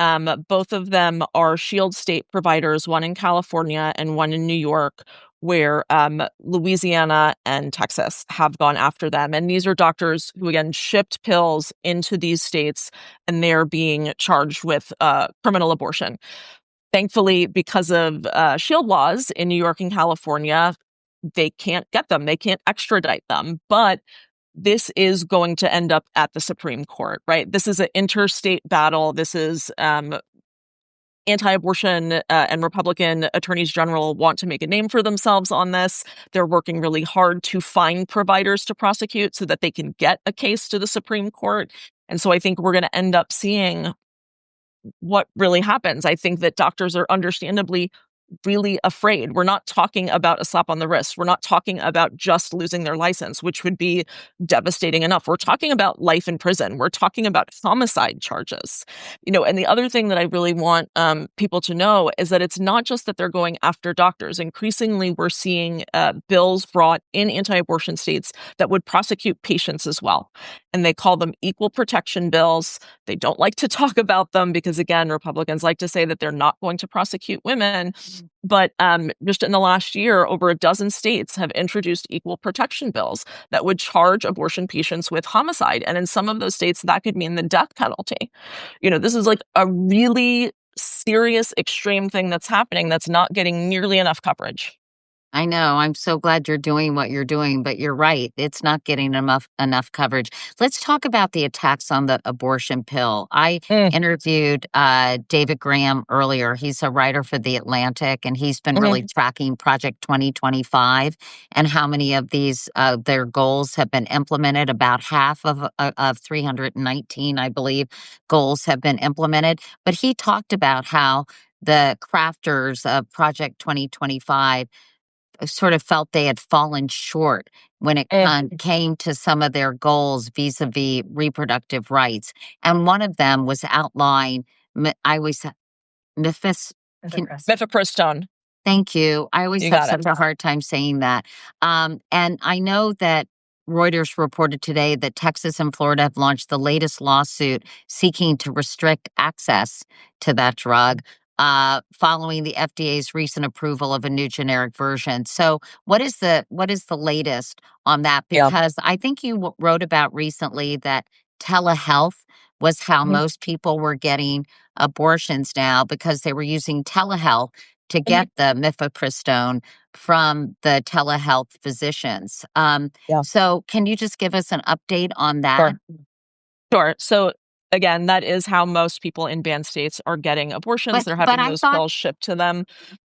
Both of them are Shield state providers, one in California and one in New York, where Louisiana and Texas have gone after them. And these are doctors who, again, shipped pills into these states and they're being charged with criminal abortion. Thankfully, because of Shield laws in New York and California, they can't get them, they can't extradite them. But this is going to end up at the Supreme Court, right? This is an interstate battle. This is anti-abortion and Republican attorneys general want to make a name for themselves on this. They're working really hard to find providers to prosecute so that they can get a case to the Supreme Court. And so I think we're going to end up seeing what really happens. I think that doctors are understandably really afraid. We're not talking about a slap on the wrist. We're not talking about just losing their license, which would be devastating enough. We're talking about life in prison. We're talking about homicide charges. And the other thing that I really want people to know is that it's not just that they're going after doctors. Increasingly, we're seeing bills brought in anti-abortion states that would prosecute patients as well. And they call them equal protection bills. They don't like to talk about them because, again, Republicans like to say that they're not going to prosecute women. But just in the last year, over a dozen states have introduced equal protection bills that would charge abortion patients with homicide. And in some of those states, that could mean the death penalty. This is like a really serious, extreme thing that's happening that's not getting nearly enough coverage. I know. I'm so glad you're doing what you're doing, but you're right. It's not getting enough coverage. Let's talk about the attacks on the abortion pill. I Mm. interviewed David Graham earlier. He's a writer for The Atlantic, and he's been Mhm. really tracking Project 2025 and how many of these their goals have been implemented. About half of 319, I believe, goals have been implemented. But he talked about how the crafters of Project 2025 sort of felt they had fallen short when it Mm. came to some of their goals vis-a-vis reproductive rights. And one of them was outline, I always, Mephis, can, Mifepristone. thank you. I always You have got it. such a hard time saying that. And I know that Reuters reported today that Texas and Florida have launched the latest lawsuit seeking to restrict access to that drug. Following the FDA's recent approval of a new generic version. So, what is the latest on that? Yeah. Because I think you wrote about recently that telehealth was how Mhm. most people were getting abortions now because they were using telehealth to Mhm. get the mifepristone from the telehealth physicians. Yeah. So, can you just give us an update on that? Sure. Sure. So again, that is how most people in banned states are getting abortions. They're But having I those thought pills shipped to them.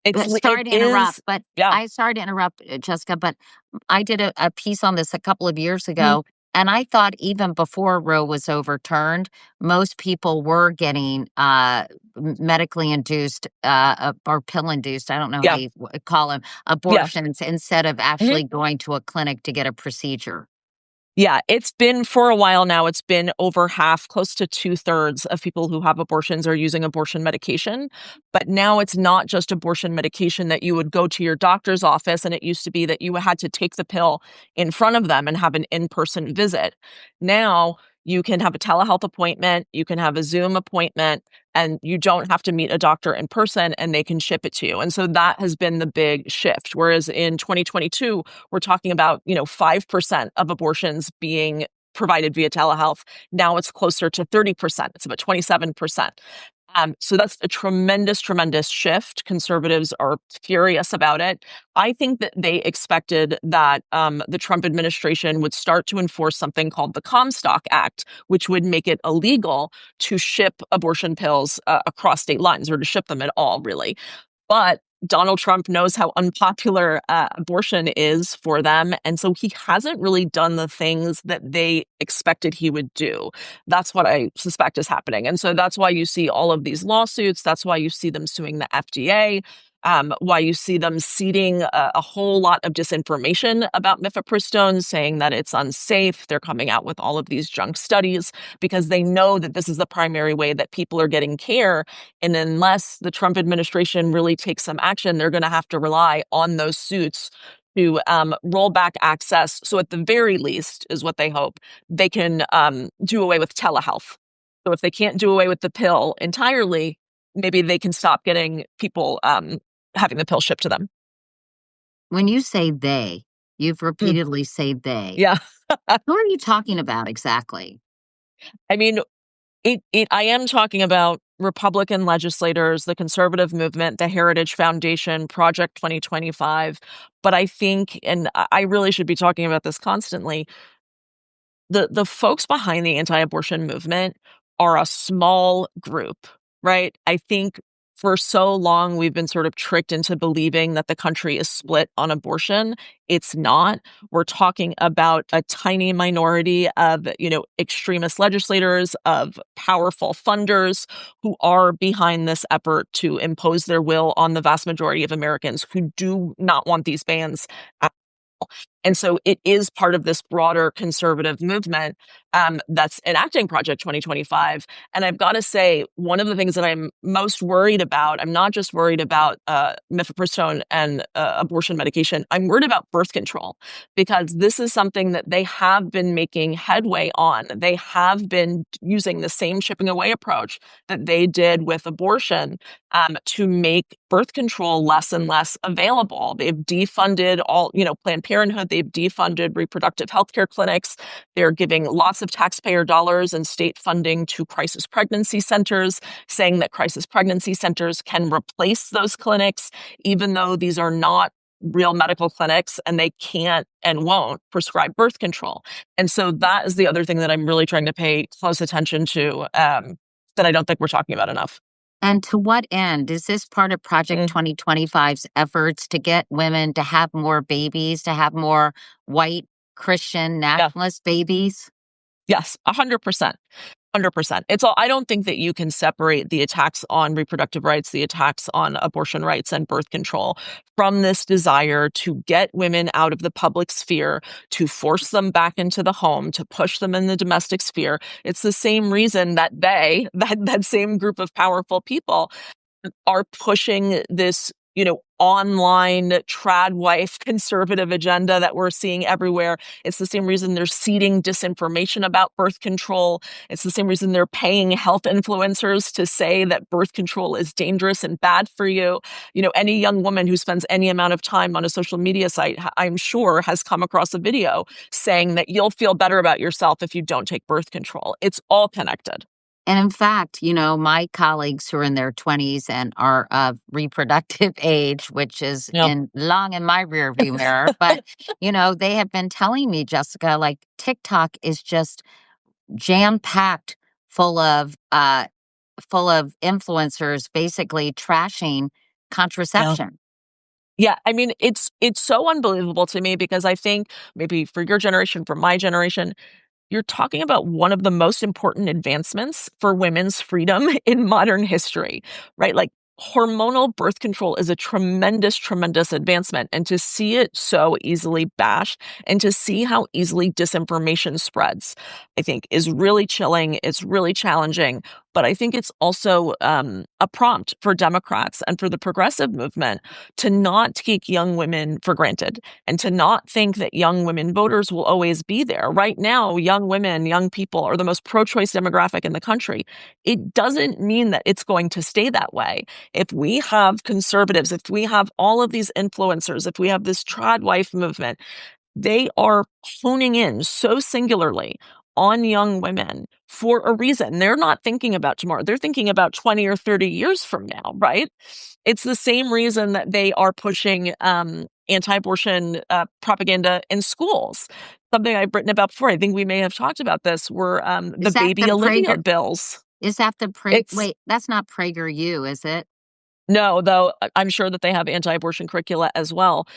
It sorry to interrupt, is, but yeah. I sorry to interrupt, Jessica, but I did a piece on this a couple of years Mhm. ago, and I thought even before Roe was overturned, most people were getting medically induced or pill induced, I don't know how Yeah. you call them, Yeah. abortions instead of Mhm. actually going to a clinic to get a procedure. Yeah, it's been for a while now. It's been over half, close to two-thirds of people who have abortions are using abortion medication. But now it's not just abortion medication that you would go to your doctor's office, and it used to be that you had to take the pill in front of them and have an in-person visit. Now You can have a telehealth appointment, you can have a Zoom appointment, and you don't have to meet a doctor in person and they can ship it to you. And so that has been the big shift. Whereas in 2022, we're talking about, 5% of abortions being provided via telehealth. Now it's closer to 30%. It's about 27%. So that's a tremendous, tremendous shift. Conservatives are furious about it. I think that they expected that the Trump administration would start to enforce something called the Comstock Act, which would make it illegal to ship abortion pills across state lines or to ship them at all, really. But Donald Trump knows how unpopular abortion is for them. And so he hasn't really done the things that they expected he would do. That's what I suspect is happening. And so that's why you see all of these lawsuits. That's why you see them suing the FDA. Why you see them seeding a whole lot of disinformation about mifepristone, saying that it's unsafe. They're coming out with all of these junk studies because they know that this is the primary way that people are getting care. And unless the Trump administration really takes some action, they're going to have to rely on those suits to roll back access. So at the very least, is what they hope, they can do away with telehealth. So if they can't do away with the pill entirely, maybe they can stop getting people having the pill shipped to them. When you say they, you've Mm. repeatedly said they. Yeah. Who are you talking about exactly? I mean, I am talking about Republican legislators, the conservative movement, the Heritage Foundation, Project 2025. But I think, and I really should be talking about this constantly, the folks behind the anti-abortion movement are a small group, right? I think for so long we've been sort of tricked into believing that the country is split on abortion. It's not. We're talking about a tiny minority of, extremist legislators, of powerful funders who are behind this effort to impose their will on the vast majority of Americans who do not want these bans. And so it is part of this broader conservative movement that's enacting Project 2025. And I've got to say, one of the things that I'm most worried about, I'm not just worried about mifepristone and abortion medication, I'm worried about birth control, because this is something that they have been making headway on. They have been using the same chipping away approach that they did with abortion to make birth control less and less available. They've defunded all, Planned Parenthood. They've defunded reproductive healthcare clinics. They're giving lots of taxpayer dollars and state funding to crisis pregnancy centers, saying that crisis pregnancy centers can replace those clinics, even though these are not real medical clinics and they can't and won't prescribe birth control. And so that is the other thing that I'm really trying to pay close attention to that I don't think we're talking about enough. And to what end? Is this part of Project 2025's efforts to get women to have more babies, to have more white Christian nationalist babies? Yes, 100%. 100%. It's all, I don't think that you can separate the attacks on reproductive rights, the attacks on abortion rights and birth control from this desire to get women out of the public sphere, to force them back into the home, to push them in the domestic sphere. It's the same reason that that same group of powerful people are pushing this, online trad wife conservative agenda that we're seeing everywhere. It's the same reason they're seeding disinformation about birth control. It's the same reason they're paying health influencers to say that birth control is dangerous and bad for you. Any young woman who spends any amount of time on a social media site, I'm sure, has come across a video saying that you'll feel better about yourself if you don't take birth control. It's all connected. And in fact, my colleagues who are in their 20s and are of reproductive age, which is long in my rearview mirror, but, they have been telling me, Jessica, like TikTok is just jam-packed full of influencers basically trashing contraception. Yeah, I mean, it's so unbelievable to me because I think maybe for your generation, for my generation, you're talking about one of the most important advancements for women's freedom in modern history, right? Like hormonal birth control is a tremendous, tremendous advancement. And to see it so easily bashed and to see how easily disinformation spreads, I think is really chilling. It's really challenging. But I think it's also a prompt for Democrats and for the progressive movement to not take young women for granted and to not think that young women voters will always be there. Right now, young women, young people are the most pro-choice demographic in the country. It doesn't mean that it's going to stay that way. If we have conservatives, if we have all of these influencers, if we have this trad wife movement, they are honing in so singularly on young women for a reason. They're not thinking about tomorrow. They're thinking about 20 or 30 years from now, right? It's the same reason that they are pushing anti-abortion propaganda in schools. Something I've written about before, I think we may have talked about this, were the Is that baby the Olivia Prager? bills. Is that the It's wait, that's not PragerU, is it? No, though I'm sure that they have anti-abortion curricula as well.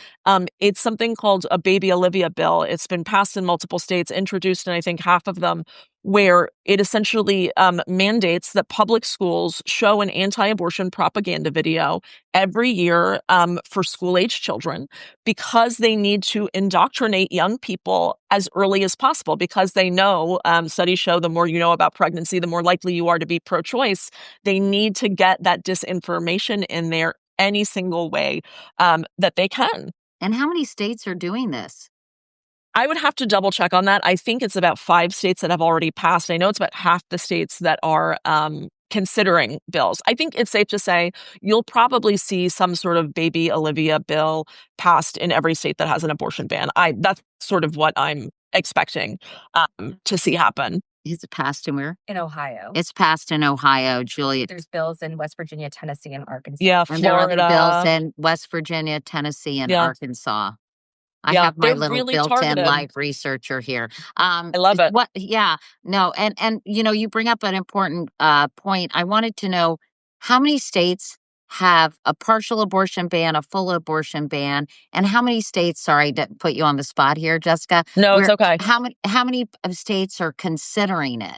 It's something called a Baby Olivia bill. It's been passed in multiple states, introduced in I think half of them, where it essentially mandates that public schools show an anti-abortion propaganda video every year for school-age children because they need to indoctrinate young people as early as possible because they know, studies show the more you know about pregnancy, the more likely you are to be pro-choice. They need to get that disinformation in there any single way that they can. And how many states are doing this? I would have to double check on that. I think it's about 5 states that have already passed. I know it's about half the states that are considering bills. I think it's safe to say you'll probably see some sort of Baby Olivia bill passed in every state that has an abortion ban. That's sort of what I'm expecting to see happen. Is it passed in where? In Ohio. It's passed in Ohio, Julia. There's bills in West Virginia, Tennessee, and Arkansas. Yeah, And there are other bills Florida. in West Virginia, Tennessee, and Yeah, Arkansas. I yeah, have my they're little really built-in targeted. live researcher here. I love it. What? Yeah, no, and you bring up an important point. I wanted to know how many states have a partial abortion ban, a full abortion ban, and how many states? Sorry to put you on the spot here, Jessica. No, it's Where okay. how many states are considering it?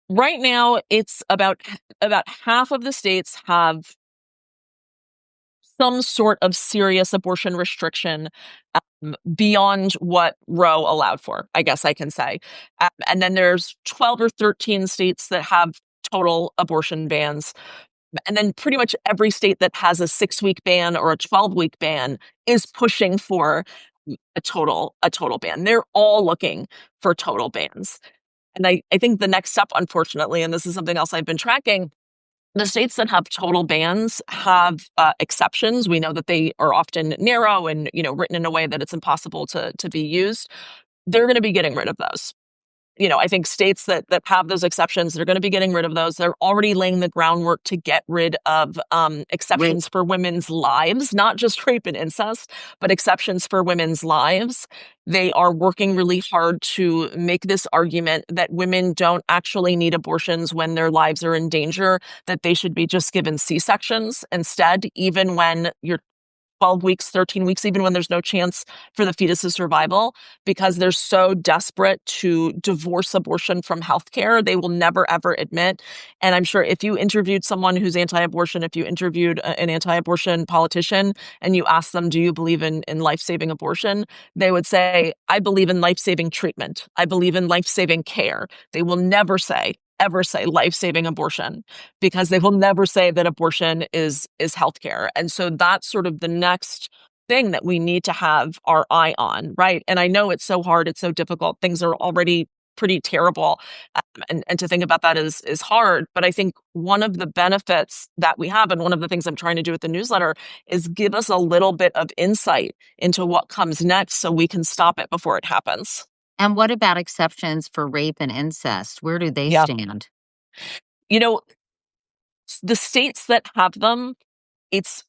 Right now, it's about half of the states have some sort of serious abortion restriction beyond what Roe allowed for, I guess I can say. And then there's 12 or 13 states that have total abortion bans. And then pretty much every state that has a 6-week ban or a 12-week ban is pushing for a total ban. They're all looking for total bans. And I think the next step, unfortunately, and this is something else I've been tracking, the states that have total bans have exceptions. We know that they are often narrow and written in a way that it's impossible to be used. They're going to be getting rid of those. I think states that have those exceptions, they're going to be getting rid of those. They're already laying the groundwork to get rid of Wait, exceptions for women's lives, not just rape and incest, but exceptions for women's lives. They are working really hard to make this argument that women don't actually need abortions when their lives are in danger, that they should be just given C-sections instead, even when you're 12 weeks, 13 weeks, even when there's no chance for the fetus's survival, because they're so desperate to divorce abortion from healthcare. They will never, ever admit. And I'm sure if you interviewed someone who's anti-abortion, if you interviewed an anti-abortion politician and you asked them, do you believe in life-saving abortion? They would say, I believe in life-saving treatment. I believe in life-saving care. They will never ever say life-saving abortion because they will never say that abortion is healthcare. And so that's sort of the next thing that we need to have our eye on, right? And I know it's so hard, it's so difficult. Things are already pretty terrible. And to think about that is hard. But I think one of the benefits that we have, and one of the things I'm trying to do with the newsletter, is give us a little bit of insight into what comes next so we can stop it before it happens. and what about exceptions for rape and incest? Where do they Yeah. stand? You know, the states that have them, it's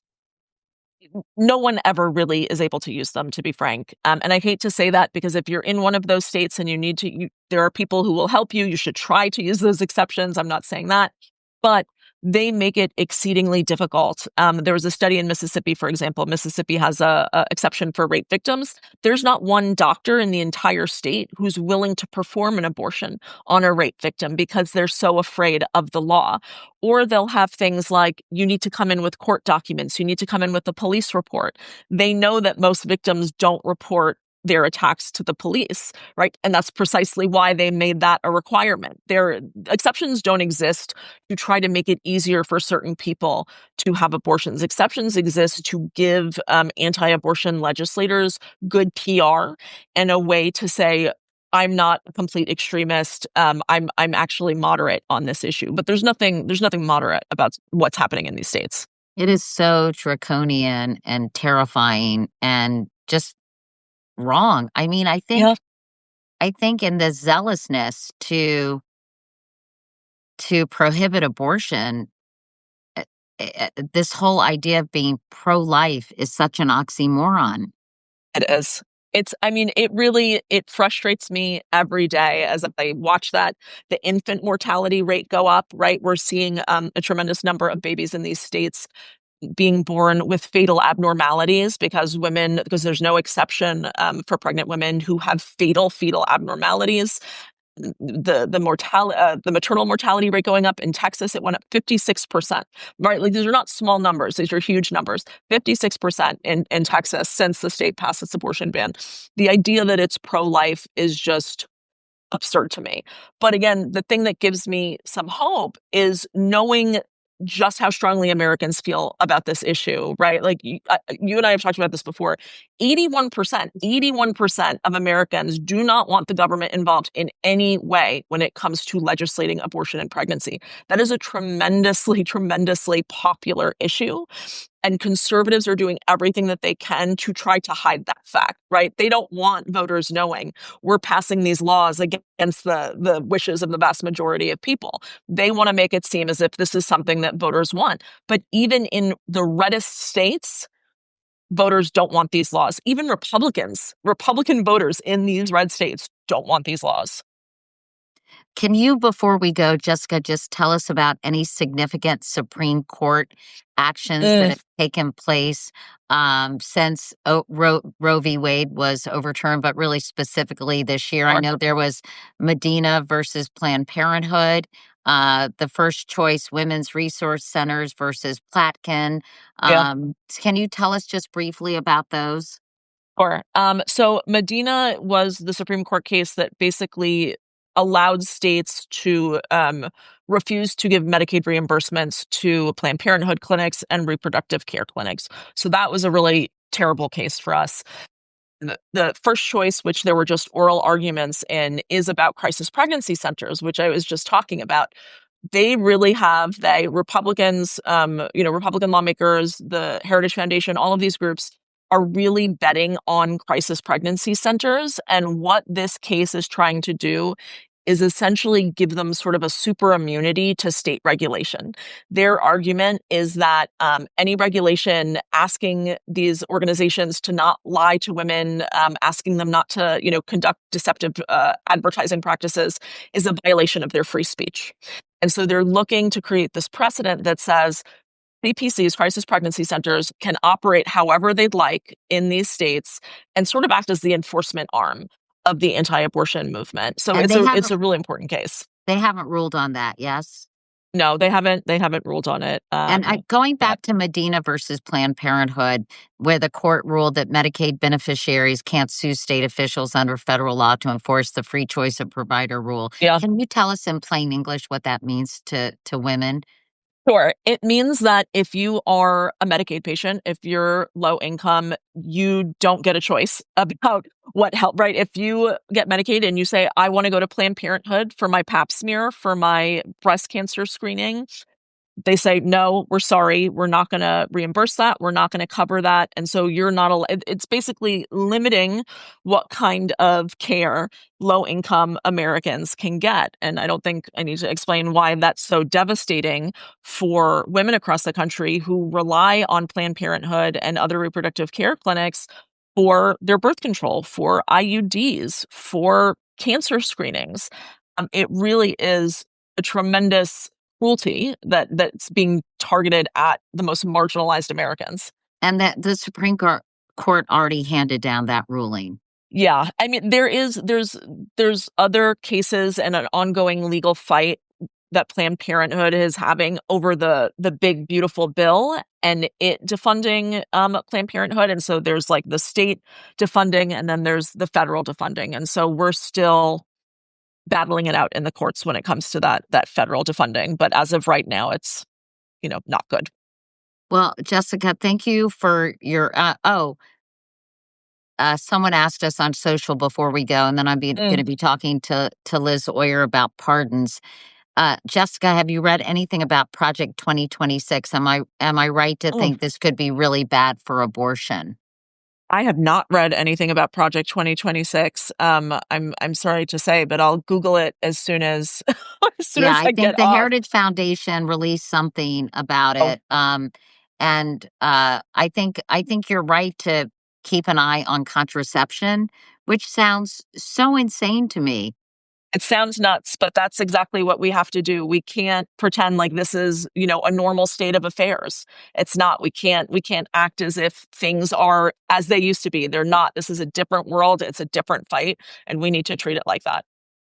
no one ever really is able to use them, to be frank. And I hate to say that because if you're in one of those states and you need to, there are people who will help you. You should try to use those exceptions. I'm not saying that, but they make it exceedingly difficult. There was a study in Mississippi, for example. Mississippi has a exception for rape victims. There's not one doctor in the entire state who's willing to perform an abortion on a rape victim because they're so afraid of the law. Or they'll have things like, you need to come in with court documents. You need to come in with a police report. They know that most victims don't report their attacks to the police, right? And that's precisely why they made that a requirement. Their exceptions don't exist to try to make it easier for certain people to have abortions. Exceptions exist to give anti-abortion legislators good PR and a way to say, I'm not a complete extremist. I'm actually moderate on this issue. But there's nothing moderate about what's happening in these states. It is so draconian and terrifying and just wrong. I mean, Yeah, I think in the zealousness to prohibit abortion, uh, this whole idea of being pro-life is such an oxymoron. it is. I mean, it frustrates me every day as I watch the infant mortality rate go up, right? We're seeing a tremendous number of babies in these states being born with fatal abnormalities because there's no exception for pregnant women who have fatal fetal abnormalities. The maternal mortality rate going up in Texas, it went up 56%, right? Like these are not small numbers. These are huge numbers. 56% in Texas since the state passed its abortion ban. The idea that it's pro-life is just absurd to me. But again, the thing that gives me some hope is knowing just how strongly Americans feel about this issue, right? Like you and I have talked about this before. 81% of Americans do not want the government involved in any way when it comes to legislating abortion and pregnancy. That is a tremendously, tremendously popular issue. And conservatives are doing everything that they can to try to hide that fact, right? They don't want voters knowing we're passing these laws against the wishes of the vast majority of people. They want to make it seem as if this is something that voters want. But even in the reddest states, voters don't want these laws. Even Republican voters in these red states don't want these laws. Can you, before we go, Jessica, just tell us about any significant Supreme Court actions that Mm, have taken place since Roe v. Wade was overturned, but really specifically this year? I sure. know there was Medina versus Planned Parenthood, the First Choice Women's Resource Centers versus Platkin. Yeah. Can you tell us just briefly about those? Sure. So Medina was the Supreme Court case that basically allowed states to refuse to give Medicaid reimbursements to Planned Parenthood clinics and reproductive care clinics. So that was a really terrible case for us. The first choice, which there were just oral arguments in, is about crisis pregnancy centers, which I was just talking about. Republicans, Republican lawmakers, the Heritage Foundation, all of these groups are really betting on crisis pregnancy centers. And what this case is trying to do is essentially give them sort of a super immunity to state regulation. Their argument is that any regulation asking these organizations to not lie to women, asking them not to, conduct deceptive advertising practices, is a violation of their free speech. And so they're looking to create this precedent that says CPCs, crisis pregnancy centers, can operate however they'd like in these states and sort of act as the enforcement arm of the anti-abortion movement. So And it's a really important case. they haven't ruled on that, yes? No, they haven't ruled on it. And going Yet. back to Medina versus Planned Parenthood, where the court ruled that Medicaid beneficiaries can't sue state officials under federal law to enforce the free choice of provider rule. Yeah. Can you tell us in plain English what that means to women? Sure. It means that if you are a Medicaid patient, if you're low income, you don't get a choice about what help, right? If you get Medicaid and you say, I want to go to Planned Parenthood for my pap smear, for my breast cancer screening, they say, no, we're sorry. We're not going to reimburse that. We're not going to cover that. And so you're not, it's basically limiting what kind of care low income Americans can get. And I don't think I need to explain why that's so devastating for women across the country who rely on Planned Parenthood and other reproductive care clinics for their birth control, for IUDs, for cancer screenings. It really is a tremendous cruelty that's being targeted at the most marginalized Americans. And that the Supreme Court already handed down that ruling. Yeah, I mean there's other cases and an ongoing legal fight that Planned Parenthood is having over the big beautiful bill and it defunding Planned Parenthood. And so there's like the state defunding and then there's the federal defunding. And so we're still battling it out in the courts when it comes to that federal defunding. But as of right now, it's, not good. Well, Jessica, thank you for your someone asked us on social before we go, and then I'm going to be talking to Liz Oyer about pardons. Jessica, have you read anything about Project 2026? Am I right to think this could be really bad for abortion? I have not read anything about Project 2026. I'm sorry to say, but I'll Google it as soon as Yeah, I I think get the off. Heritage Foundation released something about Oh, it. And I think you're right to keep an eye on contraception, which sounds so insane to me. it sounds nuts, but that's exactly what we have to do. We can't pretend like this is, a normal state of affairs. It's not. We can't act as if things are as they used to be. They're not. This is a different world. It's a different fight, and we need to treat it like that.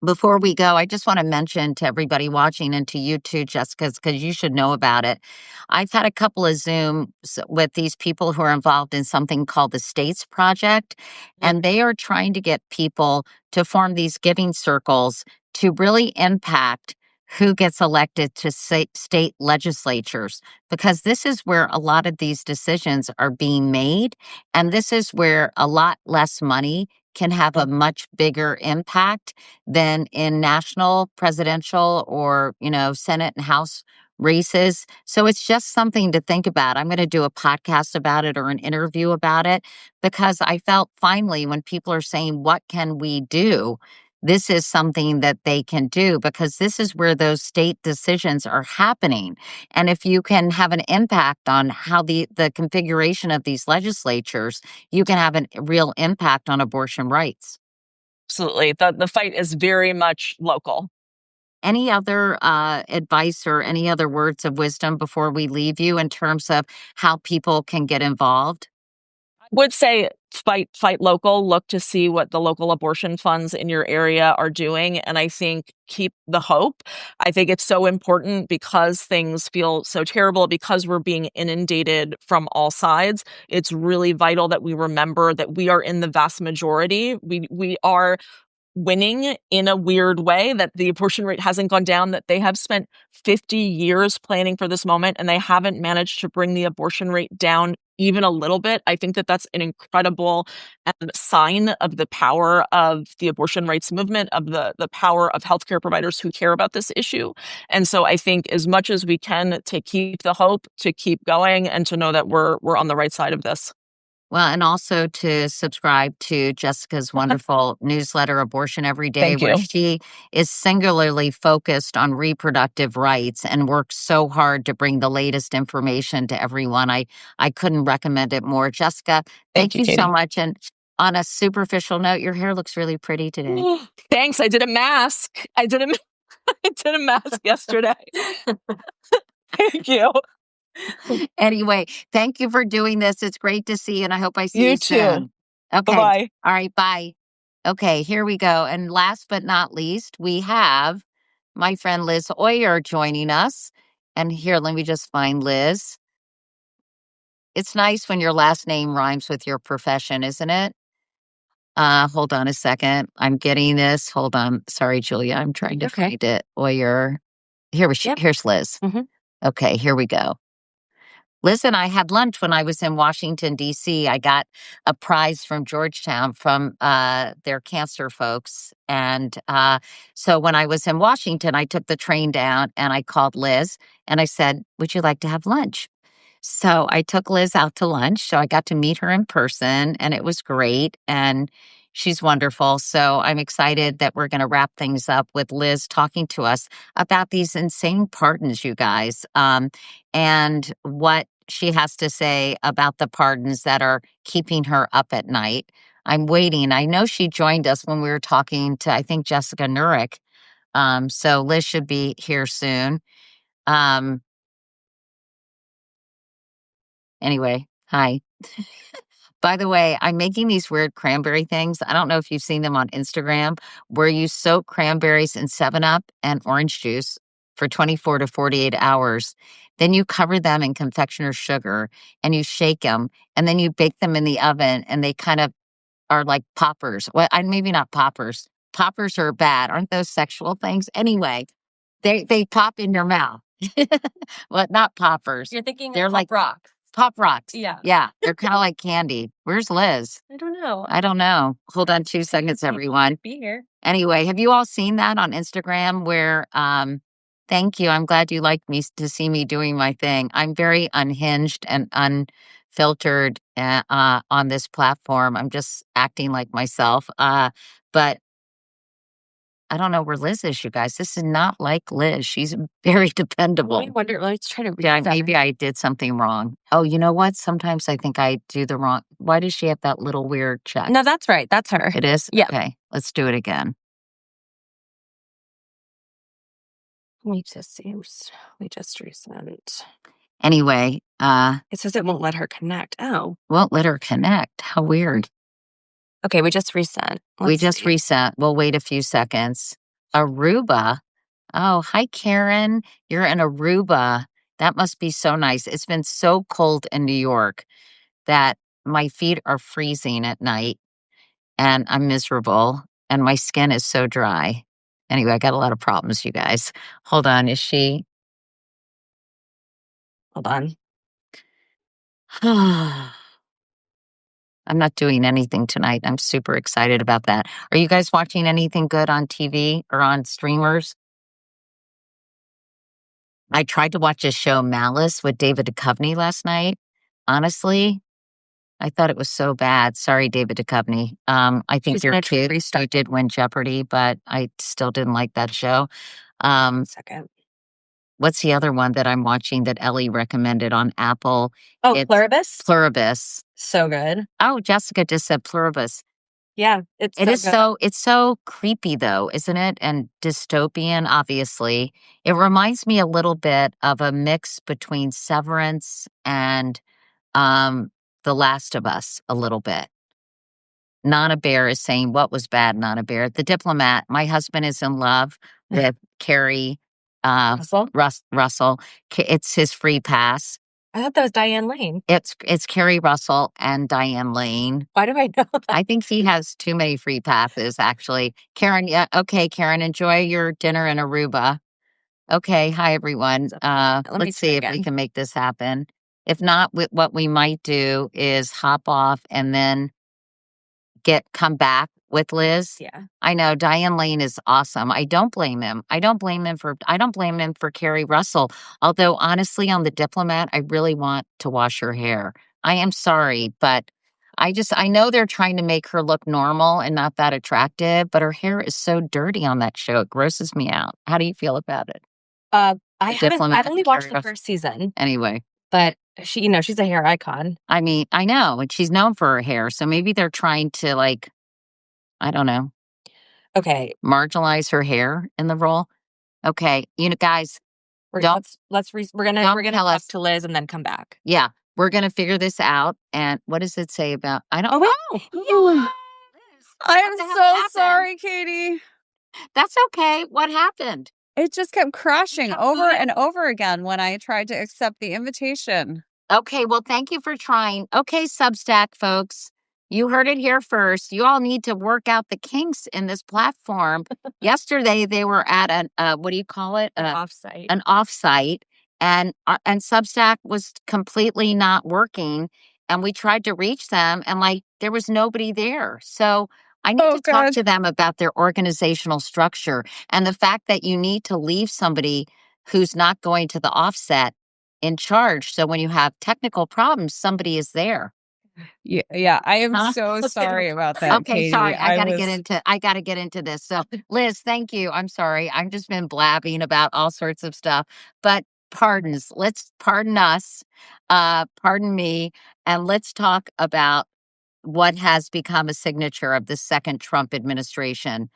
Before we go, I just want to mention to everybody watching and to you too, Jessica, because you should know about it. I've had a couple of Zooms with these people who are involved in something called the States Project, and they are trying to get people to form these giving circles to really impact who gets elected to state legislatures, because this is where a lot of these decisions are being made. And this is where a lot less money can have a much bigger impact than in national, presidential, or, Senate and House races. So it's just something to think about. I'm going to do a podcast about it or an interview about it because I felt finally when people are saying, what can we do? This is something that they can do because this is where those state decisions are happening. And if you can have an impact on how the configuration of these legislatures, you can have a real impact on abortion rights. Absolutely. The fight is very much local. Any other advice or any other words of wisdom before we leave you in terms of how people can get involved? Would say fight local, look to see what the local abortion funds in your area are doing. And I think keep the hope. I think it's so important because things feel so terrible, because we're being inundated from all sides. It's really vital that we remember that we are in the vast majority. We are winning in a weird way, that the abortion rate hasn't gone down, that they have spent 50 years planning for this moment and they haven't managed to bring the abortion rate down even a little bit. I think that that's an incredible sign of the power of the abortion rights movement, of the power of healthcare providers who care about this issue. And so I think as much as we can to keep the hope, to keep going, and to know that we're on the right side of this. Well, and also to subscribe to Jessica's wonderful newsletter, Abortion Every Day, Thank where you. she is singularly focused on reproductive rights and works so hard to bring the latest information to everyone. I couldn't recommend it more. Jessica, Thank thank you, you so Katie. much. And on a superficial note, your hair looks really pretty today. Thanks. I did a mask. I did a mask yesterday. Thank you. Anyway, thank you for doing this. It's great to see you, and I hope I see you You too. soon. Okay. Bye-bye. All right. Bye. Okay. Here we go. And last but not least, we have my friend Liz Oyer joining us. And here, let me just find Liz. It's nice when your last name rhymes with your profession, isn't it? Hold on a second. I'm getting this. Hold on. Sorry, Julia. I'm trying to Okay. find it. Oyer. Yep. Here's Liz. Mhm. Okay, here we go. Liz and I had lunch when I was in Washington, D.C. I got a prize from Georgetown from their cancer folks. And so when I was in Washington, I took the train down and I called Liz and I said, would you like to have lunch? So I took Liz out to lunch. So I got to meet her in person and it was great. And she's wonderful. So I'm excited that we're going to wrap things up with Liz talking to us about these insane pardons, you guys, and what she has to say about the pardons that are keeping her up at night. I'm waiting. I know she joined us when we were talking to, I think, Jessica Knurick. So Liz should be here soon. Um, anyway, hi. By the way, I'm making these weird cranberry things. I don't know if you've seen them on Instagram, where you soak cranberries in 7-Up and orange juice for 24 to 48 hours. Then you cover them in confectioner's sugar and you shake them, and then you bake them in the oven, and they kind of are like poppers. Well, maybe not poppers. Poppers are bad. Aren't those sexual things? Anyway, they pop in your mouth. Well, not poppers. You're thinking They're of like Pop Rock. Pop Rocks. Yeah. Yeah, they're kind of like candy. Where's Liz? I don't know. I don't know. Hold on 2 seconds, everyone. Be here. Anyway, have you all seen that on Instagram where, thank you. I'm glad you like me to see me doing my thing. I'm very unhinged and unfiltered on this platform. I'm just acting like myself. But I don't know where Liz is, you guys. This is not like Liz. She's very dependable. Let me wonder. Let's try to read Yeah, that. maybe I did something wrong. Oh, you know what? Sometimes I think I do the wrong. Why does she have that little weird check? No, that's right. That's her. It is? Yep. Okay, let's do it again. We just resent. Anyway, It says it won't let her connect. Oh. won't let her connect. How weird. Okay, we just resent. We just reset. We'll wait a few seconds. Aruba. Oh, hi, Karen. You're in Aruba. That must be so nice. It's been so cold in New York that my feet are freezing at night and I'm miserable and my skin is so dry. Anyway, I got a lot of problems, you guys. Hold on. Is she? Hold on. I'm not doing anything tonight. I'm super excited about that. Are you guys watching anything good on TV or on streamers? I tried to watch a show, Malice, with David Duchovny last night. Honestly, I thought it was so bad. Sorry, David Duchovny. I think She's your gonna kid did win Jeopardy, but I still didn't like that show. Second. What's the other one that I'm watching that Ellie recommended on Apple? Oh, It's Pluribus? Pluribus. So good. Oh, Jessica just said Pluribus. Yeah, it's so creepy though, isn't it? And dystopian, obviously. It reminds me a little bit of a mix between Severance and The Last of Us a little bit. Nana Bear is saying, what was bad, Nana Bear? The Diplomat. My husband is in love with Carrie Russell. It's his free pass. I thought that was Diane Lane. It's Carrie Russell and Diane Lane. Why do I know that? I think he has too many free passes, actually. Karen, yeah, okay, Karen, enjoy your dinner in Aruba. Okay, hi, everyone. Let's see if we can make this happen. If not, what we might do is hop off and then come back with Liz. Yeah. I know Diane Lane is awesome. I don't blame him. I don't blame him for Carrie Russell. Although honestly, on The Diplomat, I really want to wash her hair. I am sorry, but I know they're trying to make her look normal and not that attractive, but her hair is so dirty on that show. It grosses me out. How do you feel about it? I've only watched the first season. Anyway. But she's a hair icon. I mean, I know, and she's known for her hair, so maybe they're trying to I don't know. Okay. Marginalize her hair in the role. Okay, guys, we're gonna talk to Liz and then come back. Yeah, we're gonna figure this out. And what does it say about? I don't. Oh, I am so sorry, Katie. That's okay. What happened? It just kept crashing over and over again when I tried to accept the invitation. Okay, well, thank you for trying. Okay, Substack folks, you heard it here first. You all need to work out the kinks in this platform. Yesterday, they were at what do you call it? An offsite. An offsite, and Substack was completely not working. And we tried to reach them, and there was nobody there. So I need to talk to them about their organizational structure and the fact that you need to leave somebody who's not going to the offset in charge. So when you have technical problems, somebody is there. Yeah, I am so sorry about that. Okay, Katie. sorry. I gotta get into this. So Liz, thank you. I'm sorry. I've just been blabbing about all sorts of stuff. But pardons. Let's pardon us. Pardon me. And let's talk about what has become a signature of the second Trump administration.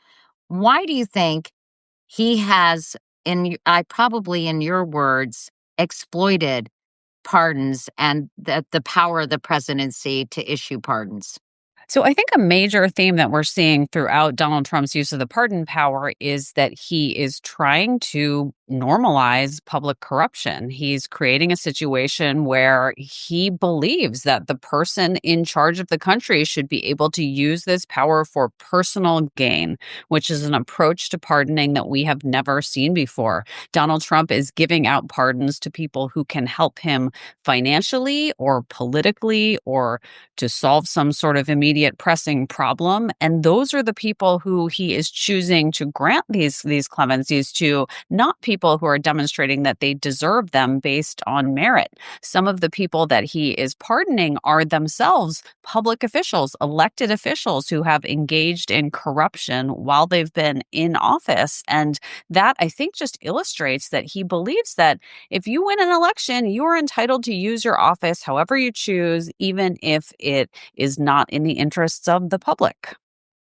Why do you think he has, probably in your words, exploited pardons and the power of the presidency to issue pardons? So I think a major theme that we're seeing throughout Donald Trump's use of the pardon power is that he is trying to normalize public corruption. He's creating a situation where he believes that the person in charge of the country should be able to use this power for personal gain, which is an approach to pardoning that we have never seen before. Donald Trump is giving out pardons to people who can help him financially or politically or to solve some sort of immediate pressing problem. And those are the people who he is choosing to grant these clemencies to, not people who are demonstrating that they deserve them based on merit. Some of the people that he is pardoning are themselves public officials, elected officials who have engaged in corruption while they've been in office. And that, I think, just illustrates that he believes that if you win an election, you are entitled to use your office however you choose, even if it is not in the interests of the public.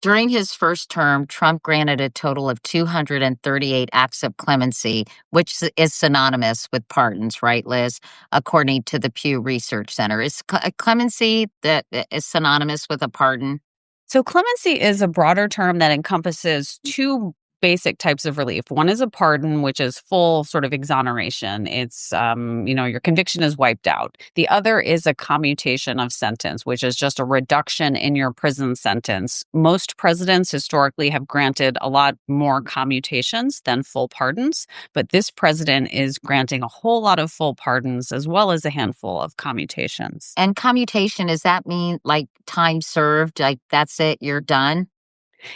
During his first term, Trump granted a total of 238 acts of clemency, which is synonymous with pardons, right, Liz? According to the Pew Research Center. Is clemency that is synonymous with a pardon? So, clemency is a broader term that encompasses two basic types of relief. One is a pardon, which is full sort of exoneration. It's, your conviction is wiped out. The other is a commutation of sentence, which is just a reduction in your prison sentence. Most presidents historically have granted a lot more commutations than full pardons, but this president is granting a whole lot of full pardons as well as a handful of commutations. And commutation, does that mean like time served, like that's it, you're done?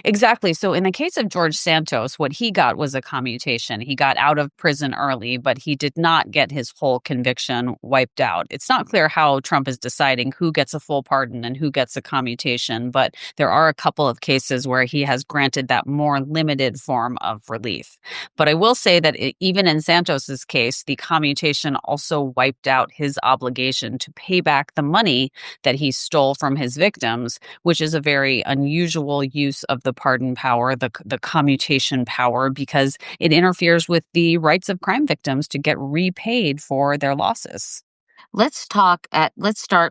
Exactly. So in the case of George Santos, what he got was a commutation. He got out of prison early, but he did not get his whole conviction wiped out. It's not clear how Trump is deciding who gets a full pardon and who gets a commutation, but there are a couple of cases where he has granted that more limited form of relief. But I will say that even in Santos's case, the commutation also wiped out his obligation to pay back the money that he stole from his victims, which is a very unusual use of the pardon power, the commutation power, because it interferes with the rights of crime victims to get repaid for their losses. Let's start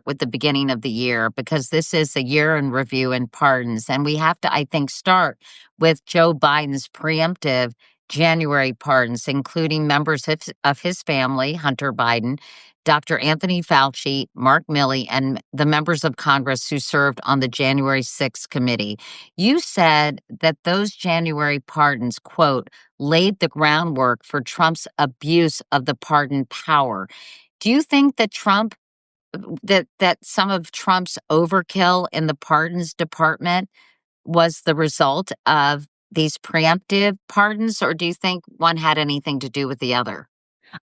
with the beginning of the year because this is a year in review and pardons. And we have to, I think, start with Joe Biden's preemptive January pardons, including members of his family, Hunter Biden, Dr. Anthony Fauci, Mark Milley, and the members of Congress who served on the January 6th committee. You said that those January pardons, quote, laid the groundwork for Trump's abuse of the pardon power. Do you think that some of Trump's overkill in the pardons department was the result of these preemptive pardons, or do you think one had anything to do with the other?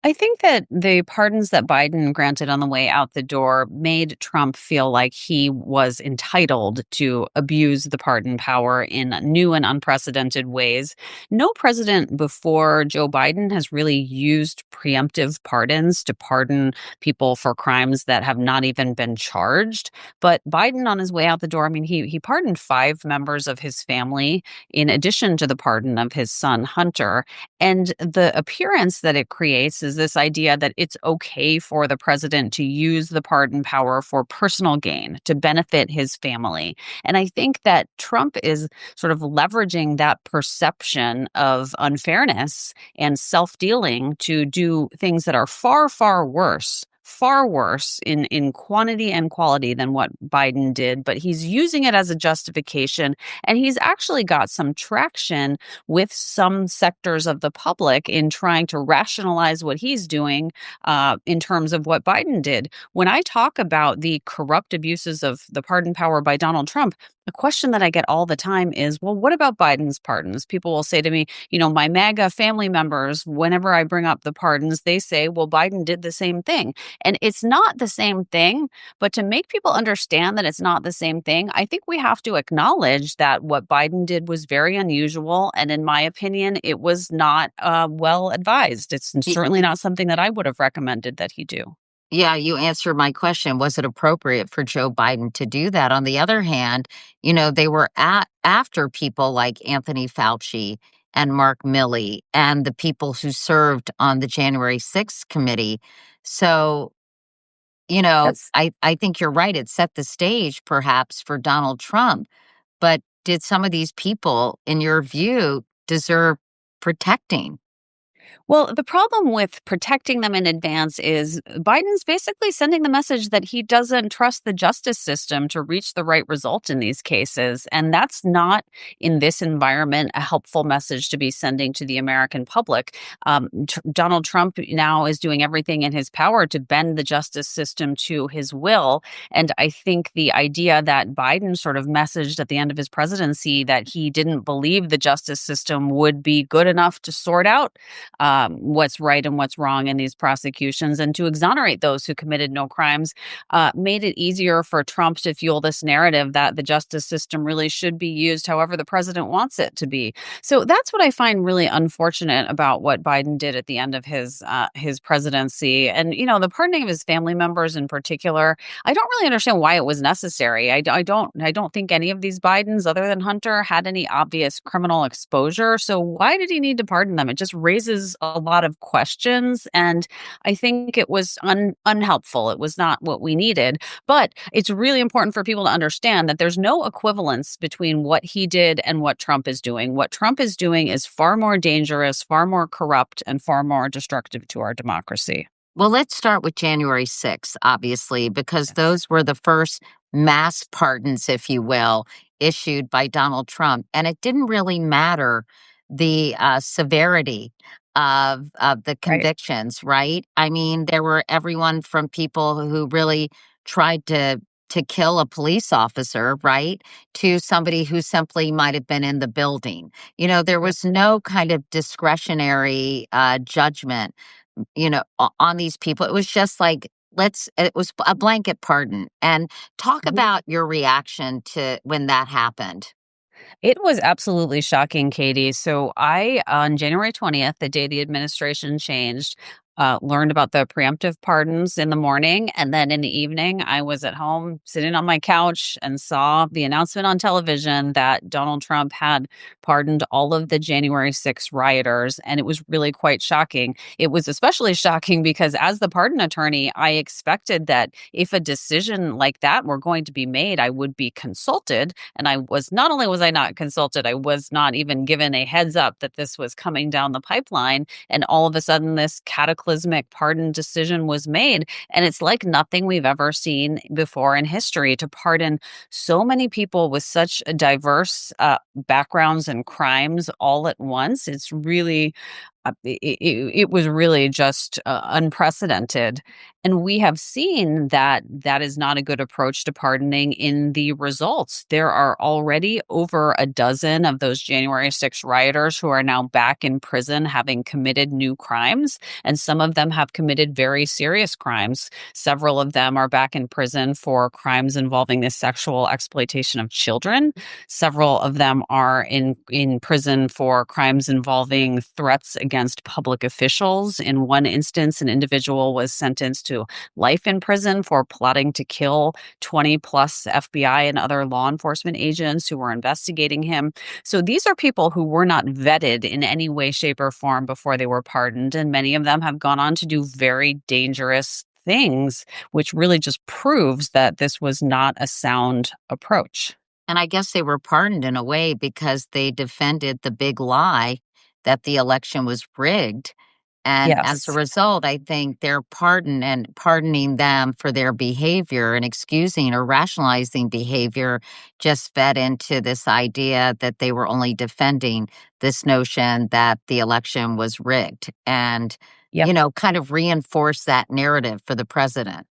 I think that the pardons that Biden granted on the way out the door made Trump feel like he was entitled to abuse the pardon power in new and unprecedented ways. No president before Joe Biden has really used preemptive pardons to pardon people for crimes that have not even been charged. But Biden, on his way out the door, I mean, he pardoned 5 members of his family in addition to the pardon of his son, Hunter. And the appearance that it creates is this idea that it's okay for the president to use the pardon power for personal gain, to benefit his family. And I think that Trump is sort of leveraging that perception of unfairness and self-dealing to do things that are far, far worse in quantity and quality than what Biden did, but he's using it as a justification. And he's actually got some traction with some sectors of the public in trying to rationalize what he's doing in terms of what Biden did. When I talk about the corrupt abuses of the pardon power by Donald Trump, the question that I get all the time is, well, what about Biden's pardons? People will say to me, my MAGA family members, whenever I bring up the pardons, they say, well, Biden did the same thing. And it's not the same thing. But to make people understand that it's not the same thing, I think we have to acknowledge that what Biden did was very unusual. And in my opinion, it was not well advised. It's certainly not something that I would have recommended that he do. Yeah, you answered my question. Was it appropriate for Joe Biden to do that? On the other hand, they were after people like Anthony Fauci and Mark Milley and the people who served on the January 6th committee. So, I think you're right. It set the stage perhaps for Donald Trump. But did some of these people, in your view, deserve protecting? Well, the problem with protecting them in advance is Biden's basically sending the message that he doesn't trust the justice system to reach the right result in these cases. And that's not, in this environment, a helpful message to be sending to the American public. Donald Trump now is doing everything in his power to bend the justice system to his will. And I think the idea that Biden sort of messaged at the end of his presidency that he didn't believe the justice system would be good enough to sort out what's right and what's wrong in these prosecutions and to exonerate those who committed no crimes made it easier for Trump to fuel this narrative that the justice system really should be used however the president wants it to be. So that's what I find really unfortunate about what Biden did at the end of his presidency. And the pardoning of his family members in particular, I don't really understand why it was necessary. I don't think any of these Bidens, other than Hunter, had any obvious criminal exposure. So why did he need to pardon them? It just raises a lot of questions, and I think it was unhelpful. It was not what we needed. But it's really important for people to understand that there's no equivalence between what he did and what Trump is doing. What Trump is doing is far more dangerous, far more corrupt, and far more destructive to our democracy. Well, let's start with January 6th, obviously, because those were the first mass pardons, if you will, issued by Donald Trump. And it didn't really matter the severity of the Right. convictions, right? I mean, there were everyone from people who really tried to kill a police officer, right, to somebody who simply might have been in the building. There was no kind of discretionary judgment on these people. It was just like, it was a blanket pardon. And talk about your reaction to when that happened. It was absolutely shocking, Katie. So on January 20th, the day the administration changed, learned about the preemptive pardons in the morning. And then in the evening, I was at home sitting on my couch and saw the announcement on television that Donald Trump had pardoned all of the January 6 rioters. And it was really quite shocking. It was especially shocking because as the pardon attorney, I expected that if a decision like that were going to be made, I would be consulted. And not only was I not consulted, I was not even given a heads up that this was coming down the pipeline. And all of a sudden, this cataclysmic pardon decision was made. And it's like nothing we've ever seen before in history to pardon so many people with such diverse backgrounds and crimes all at once. It's really it was really just unprecedented. And we have seen that that is not a good approach to pardoning in the results. There are already over a dozen of those January 6 rioters who are now back in prison having committed new crimes. And some of them have committed very serious crimes. Several of them are back in prison for crimes involving the sexual exploitation of children. Several of them are in prison for crimes involving threats against public officials. In one instance, an individual was sentenced to life in prison for plotting to kill 20 plus FBI and other law enforcement agents who were investigating him. So these are people who were not vetted in any way, shape, or form before they were pardoned. And many of them have gone on to do very dangerous things, which really just proves that this was not a sound approach. And I guess they were pardoned in a way because they defended the big lie that the election was rigged. And as a Yes. result, I think their pardon and pardoning them for their behavior and excusing or rationalizing behavior just fed into this idea that they were only defending this notion that the election was rigged and, Yep. kind of reinforce that narrative for the president.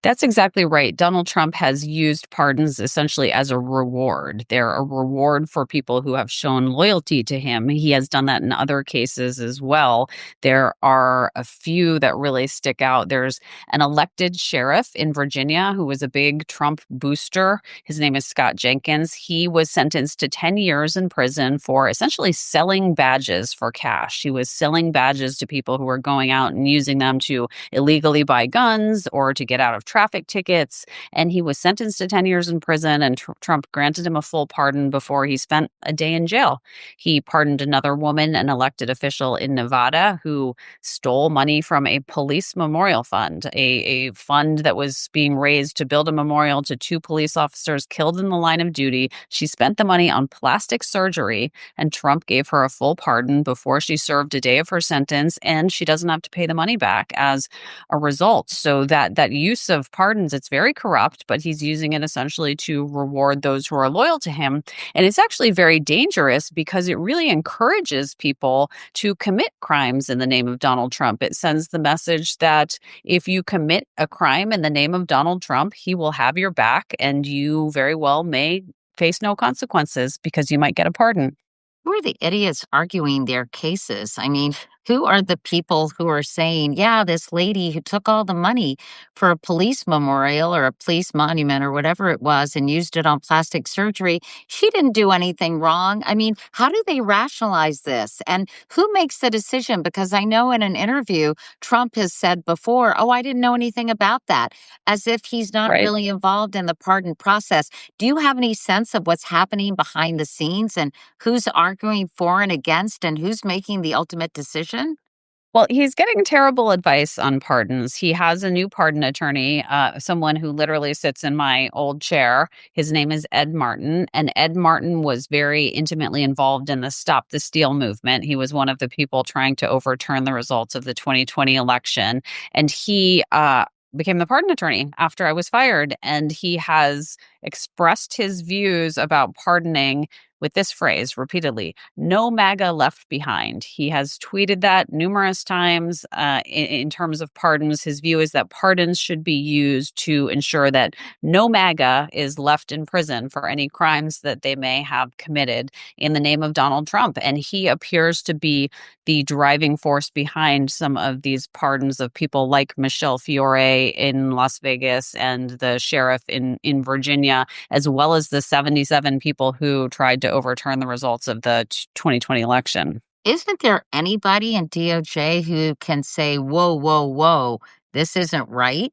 That's exactly right. Donald Trump has used pardons essentially as a reward. They're a reward for people who have shown loyalty to him. He has done that in other cases as well. There are a few that really stick out. There's an elected sheriff in Virginia who was a big Trump booster. His name is Scott Jenkins. He was sentenced to 10 years in prison for essentially selling badges for cash. He was selling badges to people who were going out and using them to illegally buy guns or to get out out of traffic tickets, and he was sentenced to 10 years in prison, and Trump granted him a full pardon before he spent a day in jail. He pardoned another woman, an elected official in Nevada, who stole money from a police memorial fund, a fund that was being raised to build a memorial to two police officers killed in the line of duty. She spent the money on plastic surgery, and Trump gave her a full pardon before she served a day of her sentence, and she doesn't have to pay the money back as a result. So that use of pardons, it's very corrupt, but he's using it essentially to reward those who are loyal to him. And it's actually very dangerous because it really encourages people to commit crimes in the name of Donald Trump. It sends the message that if you commit a crime in the name of Donald Trump, he will have your back, and you very well may face no consequences because you might get a pardon. Who are the idiots arguing their cases? I mean, who are the people who are saying, yeah, this lady who took all the money for a police memorial or a police monument or whatever it was and used it on plastic surgery, she didn't do anything wrong. I mean, how do they rationalize this? And who makes the decision? Because I know in an interview, Trump has said before, oh, I didn't know anything about that, as if he's not Right. really involved in the pardon process. Do you have any sense of what's happening behind the scenes and who's arguing for and against and who's making the ultimate decision? Well, he's getting terrible advice on pardons. He has a new pardon attorney, someone who literally sits in my old chair. His name is Ed Martin, and Ed Martin was very intimately involved in the Stop the Steal movement. He was one of the people trying to overturn the results of the 2020 election, and he became the pardon attorney after I was fired. And he has expressed his views about pardoning with this phrase repeatedly: no MAGA left behind. He has tweeted that numerous times in terms of pardons. His view is that pardons should be used to ensure that no MAGA is left in prison for any crimes that they may have committed in the name of Donald Trump. And he appears to be the driving force behind some of these pardons of people like Michelle Fiore in Las Vegas and the sheriff in Virginia, as well as the 77 people who tried to overturn the results of the 2020 election. Isn't there anybody in DOJ who can say, whoa, whoa, whoa, this isn't right?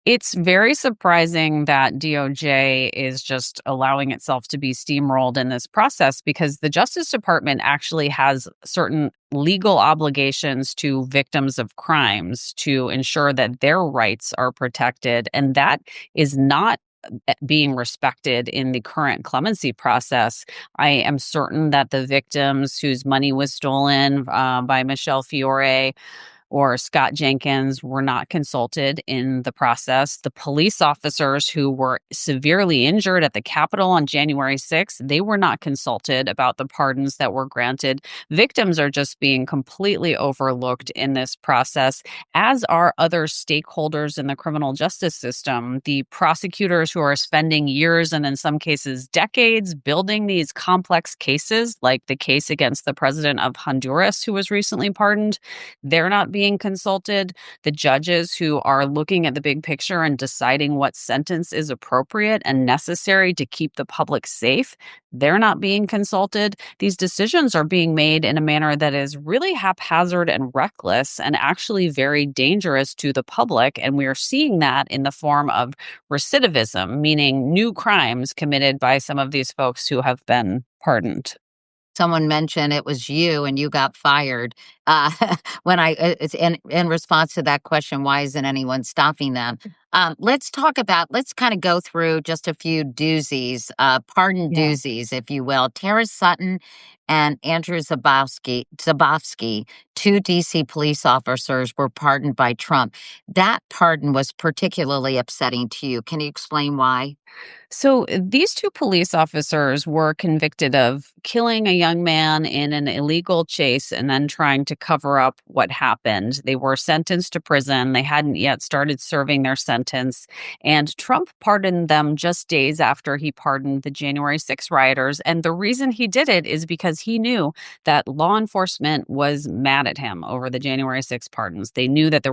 It's very surprising that DOJ is just allowing itself to be steamrolled in this process, because the Justice Department actually has certain legal obligations to victims of crimes to ensure that their rights are protected. And that is not being respected in the current clemency process. I am certain that the victims whose money was stolen by Michelle Fiore or Scott Jenkins were not consulted in the process. The police officers who were severely injured at the Capitol on January 6th, they were not consulted about the pardons that were granted. Victims are just being completely overlooked in this process, as are other stakeholders in the criminal justice system. The prosecutors who are spending years and in some cases decades building these complex cases, like the case against the president of Honduras who was recently pardoned, they're not being consulted. The judges who are looking at the big picture and deciding what sentence is appropriate and necessary to keep the public safe, they're not being consulted. These decisions are being made in a manner that is really haphazard and reckless and actually very dangerous to the public. And we are seeing that in the form of recidivism, meaning new crimes committed by some of these folks who have been pardoned. Someone mentioned it was you and you got fired. Uh, it's in response to that question, why isn't anyone stopping them? Let's kind of go through just a few doozies, pardon Yeah. doozies, if you will. Tara Sutton and Andrew Zabowski, two DC police officers, were pardoned by Trump. That pardon was particularly upsetting to you. Can you explain why? So these two police officers were convicted of killing a young man in an illegal chase and then trying to cover up what happened. They were sentenced to prison. They hadn't yet started serving their sentence. And Trump pardoned them just days after he pardoned the January 6 rioters. And the reason he did it is because he knew that law enforcement was mad at him over the January 6 pardons. They knew that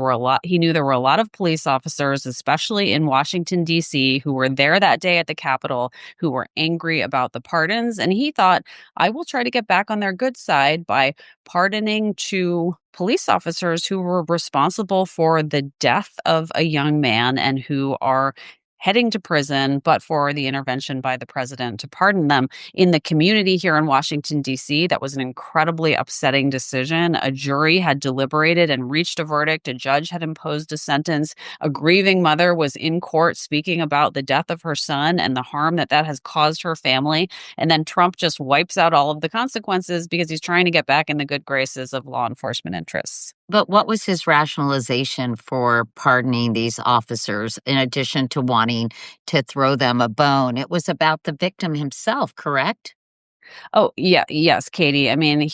he knew there were a lot of police officers, especially in Washington, D.C., who were there that day at the Capitol, who were angry about the pardons. And he thought, I will try to get back on their good side by pardoning to police officers who were responsible for the death of a young man and who are heading to prison, but for the intervention by the president to pardon them. In the community here in Washington, D.C., that was an incredibly upsetting decision. A jury had deliberated and reached a verdict. A judge had imposed a sentence. A grieving mother was in court speaking about the death of her son and the harm that that has caused her family. And then Trump just wipes out all of the consequences because he's trying to get back in the good graces of law enforcement interests. But what was his rationalization for pardoning these officers in addition to wanting to throw them a bone? It was about the victim himself, correct? Oh, yeah, yes, Katie. I mean,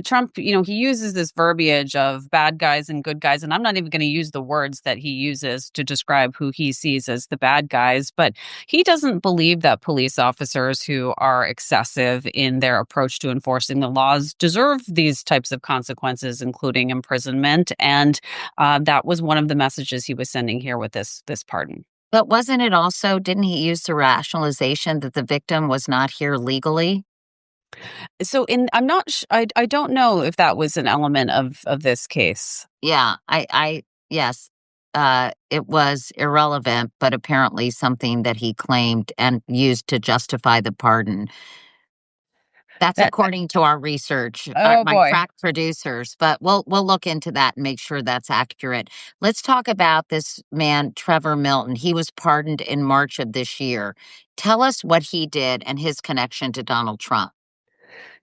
Trump, he uses this verbiage of bad guys and good guys, and I'm not even going to use the words that he uses to describe who he sees as the bad guys, but he doesn't believe that police officers who are excessive in their approach to enforcing the laws deserve these types of consequences, including imprisonment. And that was one of the messages he was sending here with this pardon. But wasn't it also, didn't he use the rationalization that the victim was not here legally? I'm not, I don't know if that was an element of this case. Yeah, yes, it was irrelevant, but apparently something that he claimed and used to justify the pardon. That's That, according to our research, oh my boy. crack producers, but we'll look into that and make sure that's accurate. Let's talk about this man, Trevor Milton. He was pardoned in March of this year. Tell us what he did and his connection to Donald Trump.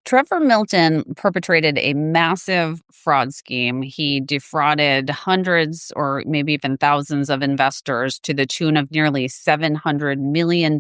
Trevor Milton perpetrated a massive fraud scheme. He defrauded hundreds or maybe even thousands of investors to the tune of nearly $700 million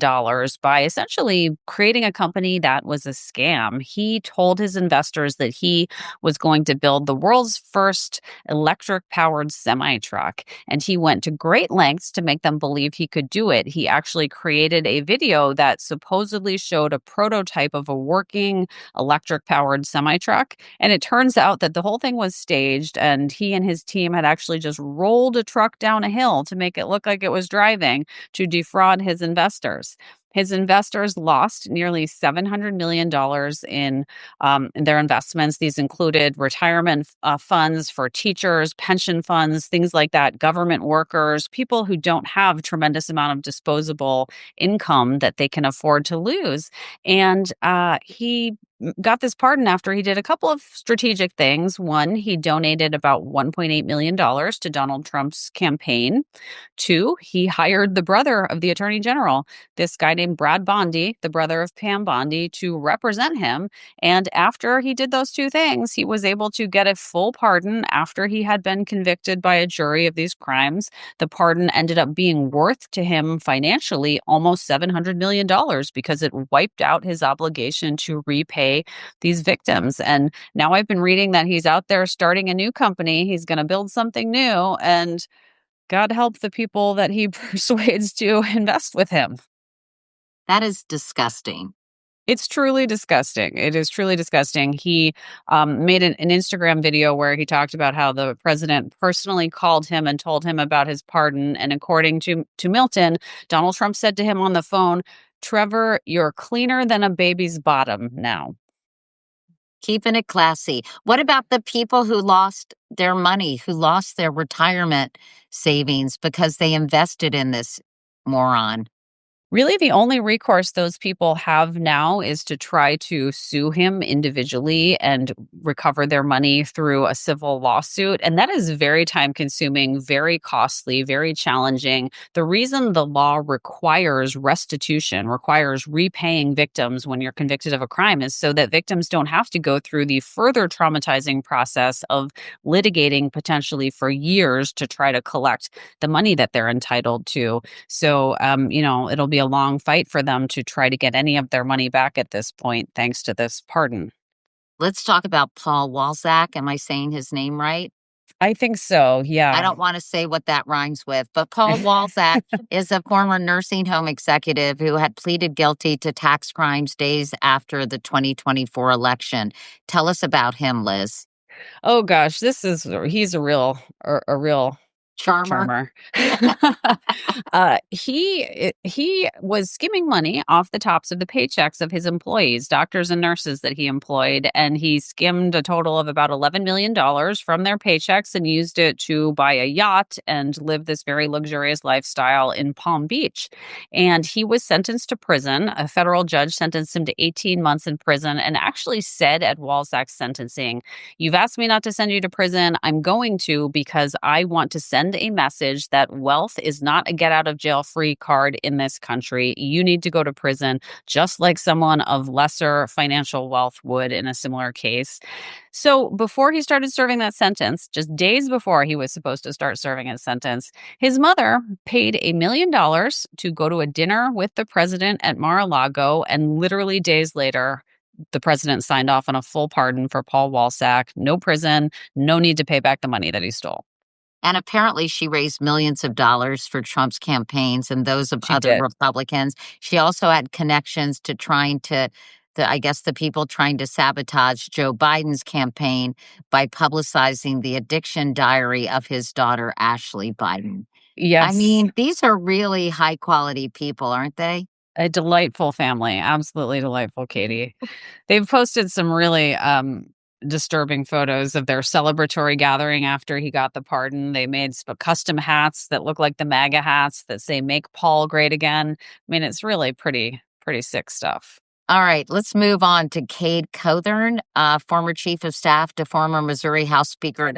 by essentially creating a company that was a scam. He told his investors that he was going to build the world's first electric powered semi truck, and he went to great lengths to make them believe he could do it. He actually created a video that supposedly showed a prototype of a working electric powered semi truck. And it turns out that the whole thing was staged, and he and his team had actually just rolled a truck down a hill to make it look like it was driving to defraud his investors. His investors lost nearly $700 million in their investments. These included retirement funds for teachers, pension funds, things like that, government workers, people who don't have tremendous amount of disposable income that they can afford to lose. And he got this pardon after he did a couple of strategic things. One, he donated about $1.8 million to Donald Trump's campaign. Two, he hired the brother of the attorney general, this guy named Brad Bondi, the brother of Pam Bondi, to represent him. And after he did those two things, he was able to get a full pardon after he had been convicted by a jury of these crimes. The pardon ended up being worth to him financially almost $700 million because it wiped out his obligation to repay these victims. And now I've been reading that he's out there starting a new company. He's going to build something new, and God help the people that he persuades to invest with him. That is disgusting. It's truly disgusting. It is truly disgusting. He made an Instagram video where he talked about how the president personally called him and told him about his pardon. And according to Milton, Donald Trump said to him on the phone, "Trevor, you're cleaner than a baby's bottom now." Keeping it classy. What about the people who lost their money, who lost their retirement savings because they invested in this moron? Really, the only recourse those people have now is to try to sue him individually and recover their money through a civil lawsuit. And that is very time consuming, very costly, very challenging. The reason the law requires restitution, requires repaying victims when you're convicted of a crime, is so that victims don't have to go through the further traumatizing process of litigating potentially for years to try to collect the money that they're entitled to. So, it'll be a long fight for them to try to get any of their money back at this point, thanks to this pardon. Let's talk about Paul Walzak. Am I saying his name right? I think so, yeah. I don't want to say what that rhymes with, but Paul Walzak is a former nursing home executive who had pleaded guilty to tax crimes days after the 2024 election. Tell us about him, Liz. Oh gosh, he's a real Charmer. Charmer. He was skimming money off the tops of the paychecks of his employees, doctors and nurses that he employed, and he skimmed a total of about $11 million from their paychecks and used it to buy a yacht and live this very luxurious lifestyle in Palm Beach. And he was sentenced to prison. A federal judge sentenced him to 18 months in prison and actually said at Walzak's sentencing, "You've asked me not to send you to prison. I'm going to because I want to send a message that wealth is not a get out of jail free card in this country. You need to go to prison just like someone of lesser financial wealth would in a similar case." So before he started serving that sentence, just days before he was supposed to start serving his sentence, his mother paid $1 million to go to a dinner with the president at Mar-a-Lago. And literally days later, the president signed off on a full pardon for Paul Walsack. No prison, no need to pay back the money that he stole. And apparently, she raised millions of dollars for Trump's campaigns and those of She other did. Republicans. She also had connections to I guess, the people trying to sabotage Joe Biden's campaign by publicizing the addiction diary of his daughter, Ashley Biden. I Yes, mean, these are really high quality people, aren't they? a delightful family. Absolutely delightful, Katie. They've posted some really disturbing photos of their celebratory gathering after he got the pardon. They made custom hats that look like the MAGA hats that say "Make Paul Great Again." I mean, it's really pretty sick stuff. All right, let's move on to Cade Cothern, former chief of staff to former Missouri House Speaker.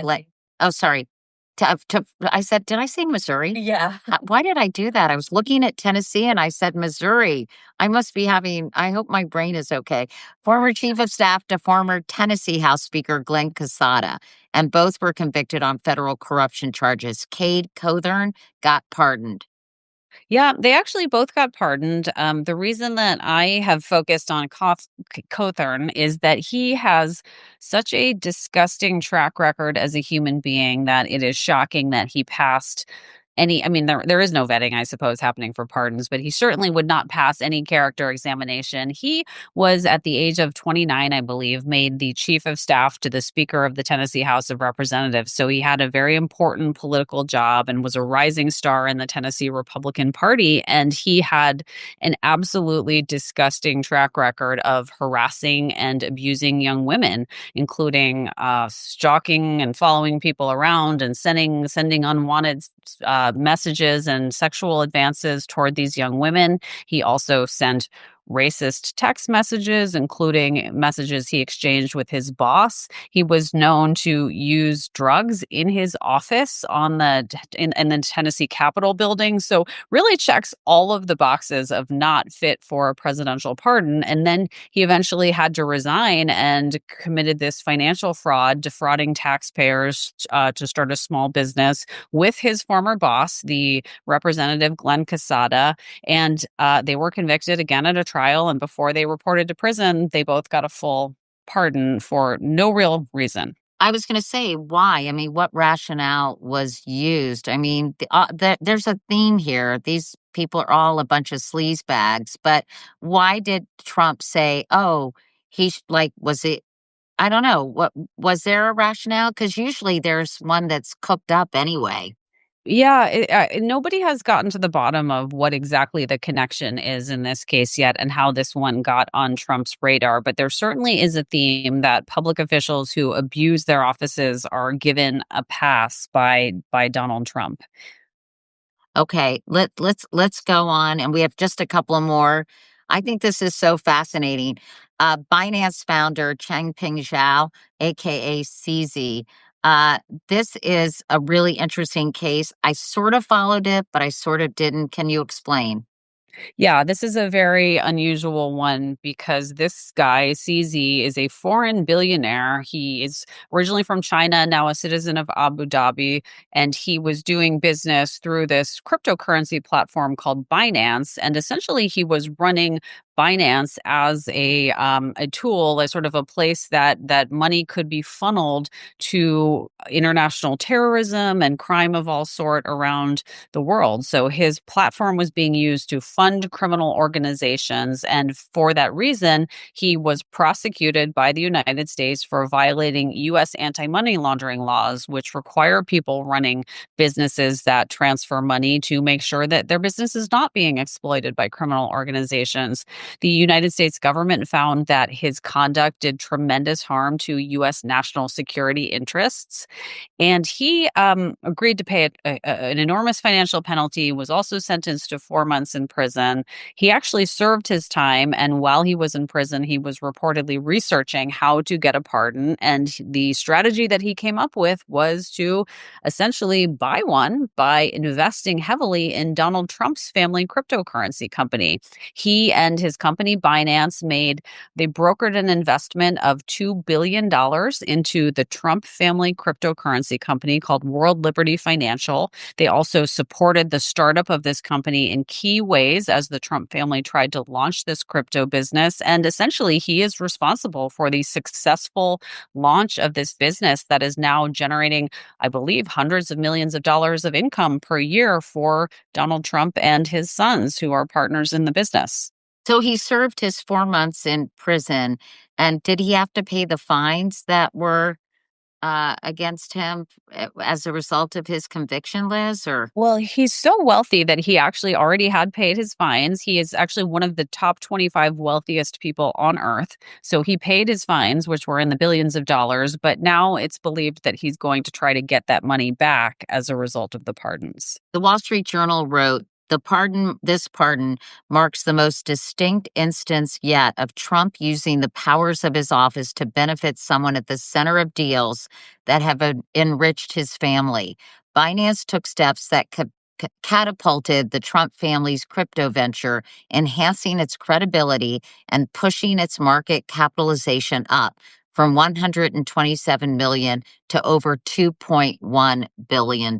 Oh, sorry. I said, did I say Missouri? Yeah. Why did I do that? I was looking at Tennessee and I said Missouri. I hope my brain is okay. Former chief of staff to former Tennessee House Speaker Glenn Casada, and both were convicted on federal corruption charges. Cade Cothern got pardoned. Yeah, they actually both got pardoned. The reason that I have focused on Cothern is that he has such a disgusting track record as a human being that it is shocking that he passed I mean, there is no vetting, I suppose, happening for pardons, but he certainly would not pass any character examination. He was, at the age of 29, I believe, made the chief of staff to the Speaker of the Tennessee House of Representatives. So he had a very important political job and was a rising star in the Tennessee Republican Party. And he had an absolutely disgusting track record of harassing and abusing young women, including stalking and following people around and sending unwanted messages and sexual advances toward these young women. He also sent racist text messages, including messages he exchanged with his boss. He was known to use drugs in his office in the Tennessee Capitol building. So really checks all of the boxes of not fit for a presidential pardon. And then he eventually had to resign and committed this financial fraud, defrauding taxpayers to start a small business with his former boss, the Representative Glenn Casada. And they were convicted again at a trial. And before they reported to prison, they both got a full pardon for no real reason. I was going to say, why? I mean, what rationale was used? I mean, there's a theme here. These people are all a bunch of sleaze bags. But why did Trump say, "Oh, was it?" I don't know. What was there a rationale? Because usually there's one that's cooked up anyway. Yeah, nobody has gotten to the bottom of what exactly the connection is in this case yet and how this one got on Trump's radar. But there certainly is a theme that public officials who abuse their offices are given a pass by Donald Trump. Okay, let's go on, and we have just a couple more. I think this is so fascinating. Binance founder Changpeng Zhao, aka CZ. Uh, this is a really interesting case. I sort of followed it, but I sort of didn't. Can you explain? Yeah, this is a very unusual one because this guy, CZ, is a foreign billionaire. He is originally from China, now a citizen of Abu Dhabi, and he was doing business through this cryptocurrency platform called Binance. And essentially, he was running Binance as a tool, as sort of a place that money could be funneled to international terrorism and crime of all sort around the world. So his platform was being used to fund criminal organizations, and for that reason, he was prosecuted by the United States for violating U.S. anti-money laundering laws, which require people running businesses that transfer money to make sure that their business is not being exploited by criminal organizations. The United States government found that his conduct did tremendous harm to U.S. national security interests, and he agreed to pay an enormous financial penalty, was also sentenced to 4 months in prison. He actually served his time, and while he was in prison, he was reportedly researching how to get a pardon. And the strategy that he came up with was to essentially buy one by investing heavily in Donald Trump's family cryptocurrency company. He and his company, Binance, they brokered an investment of $2 billion into the Trump family cryptocurrency company called World Liberty Financial. They also supported the startup of this company in key ways as the Trump family tried to launch this crypto business. And essentially, he is responsible for the successful launch of this business that is now generating, I believe, hundreds of millions of dollars of income per year for Donald Trump and his sons, who are partners in the business. So he served his 4 months in prison. And did he have to pay the fines that were against him as a result of his conviction, Liz? Or Well, he's so wealthy that he actually already had paid his fines. He is actually one of the top 25 wealthiest people on earth. So he paid his fines, which were in the billions of dollars. But now it's believed that he's going to try to get that money back as a result of the pardons. the Wall Street Journal wrote, this pardon marks the most distinct instance yet of Trump using the powers of his office to benefit someone at the center of deals that have enriched his family. Binance took steps that catapulted the Trump family's crypto venture, enhancing its credibility and pushing its market capitalization up from $127 million to over $2.1 billion.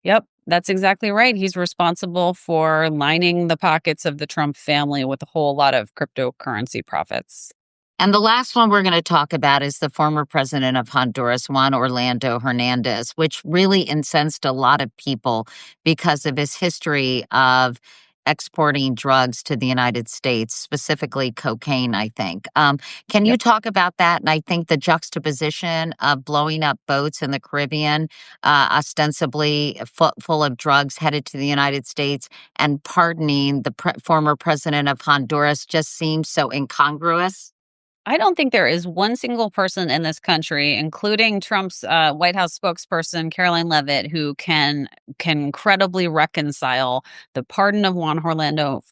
Yep, that's exactly right. He's responsible for lining the pockets of the Trump family with a whole lot of cryptocurrency profits. And the last one we're going to talk about is the former president of Honduras, Juan Orlando Hernandez, which really incensed a lot of people because of his history of exporting drugs to the United States, specifically cocaine, I think. Can you Yep. talk about that? And I think the juxtaposition of blowing up boats in the Caribbean, ostensibly full of drugs headed to the United States, and pardoning the former president of Honduras just seems so incongruous. I don't think there is one single person in this country, including Trump's White House spokesperson, Caroline Leavitt, who can credibly reconcile the pardon of Juan Orlando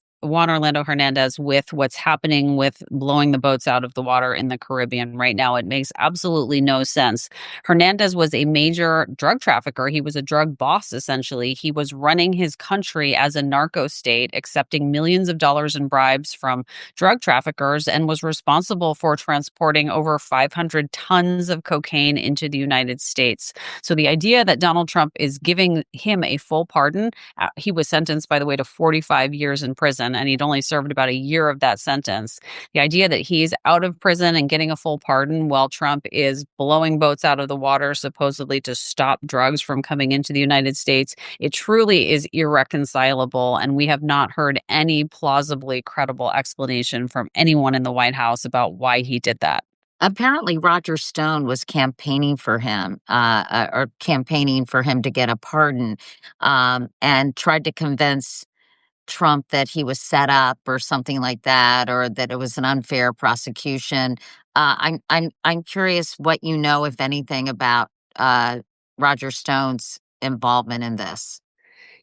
Hernandez with what's happening with blowing the boats out of the water in the Caribbean right now. It makes absolutely no sense. Hernandez was a major drug trafficker. He was a drug boss, essentially. He was running his country as a narco state, accepting millions of dollars in bribes from drug traffickers, and was responsible for transporting over 500 tons of cocaine into the United States. So the idea that Donald Trump is giving him a full pardon, he was sentenced, by the way, to 45 years in prison, and he'd only served about a year of that sentence. The idea that he's out of prison and getting a full pardon while Trump is blowing boats out of the water, supposedly to stop drugs from coming into the United States, it truly is irreconcilable. And we have not heard any plausibly credible explanation from anyone in the White House about why he did that. Apparently, Roger Stone was campaigning for him, to get a pardon, and tried to convince Trump that he was set up or something like that, or that it was an unfair prosecution. I'm curious what you know, if anything, about Roger Stone's involvement in this.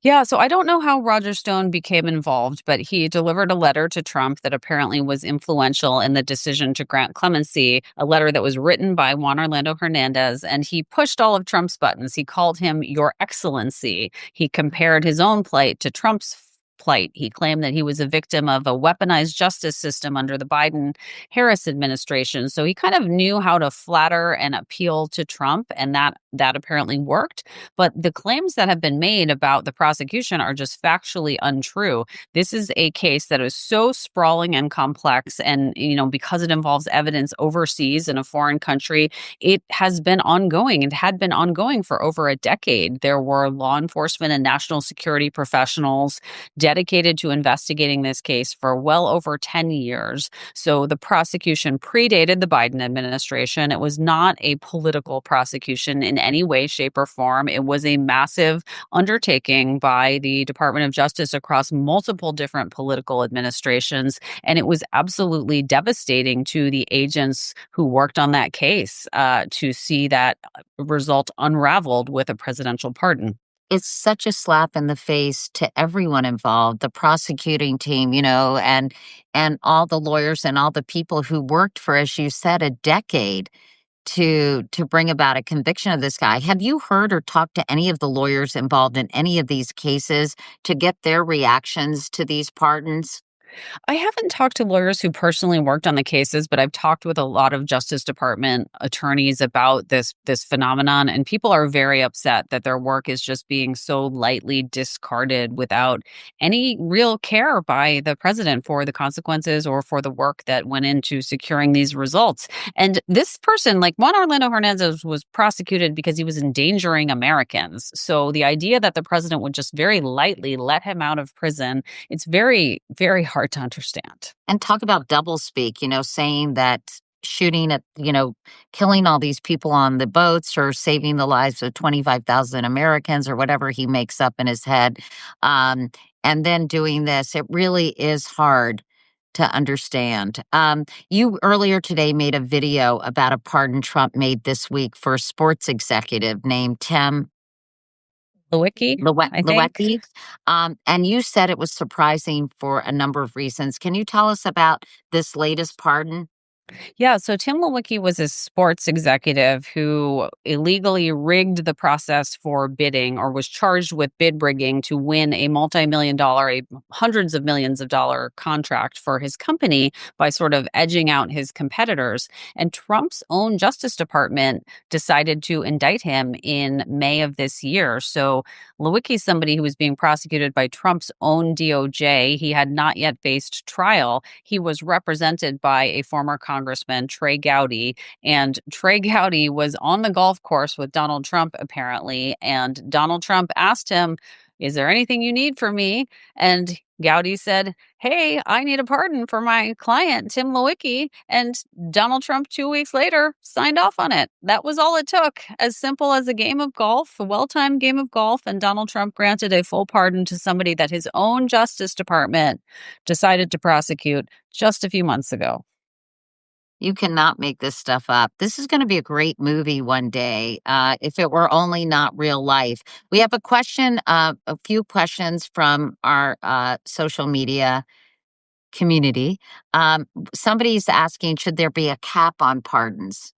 Yeah, so I don't know how Roger Stone became involved, but he delivered a letter to Trump that apparently was influential in the decision to grant clemency, a letter that was written by Juan Orlando Hernandez, and he pushed all of Trump's buttons. He called him Your Excellency. He compared his own plight to Trump's plight. He claimed that he was a victim of a weaponized justice system under the Biden-Harris administration. So he kind of knew how to flatter and appeal to Trump, and that apparently worked. But the claims that have been made about the prosecution are just factually untrue. This is a case that is so sprawling and complex, and because it involves evidence overseas in a foreign country, it has been ongoing and had been ongoing for over a decade. There were law enforcement and national security professionals dedicated to investigating this case for well over 10 years. So the prosecution predated the Biden administration. It was not a political prosecution in any way, shape, or form. It was a massive undertaking by the Department of Justice across multiple different political administrations. And it was absolutely devastating to the agents who worked on that case to see that result unraveled with a presidential pardon. It's such a slap in the face to everyone involved, the prosecuting team, and all the lawyers and all the people who worked for, as you said, a decade to bring about a conviction of this guy. Have you heard or talked to any of the lawyers involved in any of these cases to get their reactions to these pardons? I haven't talked to lawyers who personally worked on the cases, but I've talked with a lot of Justice Department attorneys about this phenomenon, and people are very upset that their work is just being so lightly discarded without any real care by the president for the consequences or for the work that went into securing these results. And this person, like Juan Orlando Hernandez, was prosecuted because he was endangering Americans. So the idea that the president would just very lightly let him out of prison, it's very, very hard to understand. And talk about doublespeak, saying that shooting at, killing all these people on the boats or saving the lives of 25,000 Americans or whatever he makes up in his head. And then doing this, it really is hard to understand. You earlier today made a video about a pardon Trump made this week for a sports executive named Tim Lewicki, I think. Lewiecki. And you said it was surprising for a number of reasons. Can you tell us about this latest pardon? Yeah, so Tim Lewicki was a sports executive who illegally rigged the process for bidding or was charged with bid rigging to win a multi-million dollar, hundreds of millions of dollar contract for his company by sort of edging out his competitors. And Trump's own Justice Department decided to indict him in May of this year. So Lewicki is somebody who was being prosecuted by Trump's own DOJ. He had not yet faced trial. He was represented by a former Congressman, Trey Gowdy, and Trey Gowdy was on the golf course with Donald Trump, apparently, and Donald Trump asked him, "Is there anything you need from me?" And Gowdy said, "Hey, I need a pardon for my client, Tim Lewicki." And Donald Trump, 2 weeks later, signed off on it. That was all it took. As simple as a game of golf, a well-timed game of golf, and Donald Trump granted a full pardon to somebody that his own Justice Department decided to prosecute just a few months ago. You cannot make this stuff up. This is going to be a great movie one day, if it were only not real life. We have a few questions from our social media community. Somebody's asking, should there be a cap on pardons?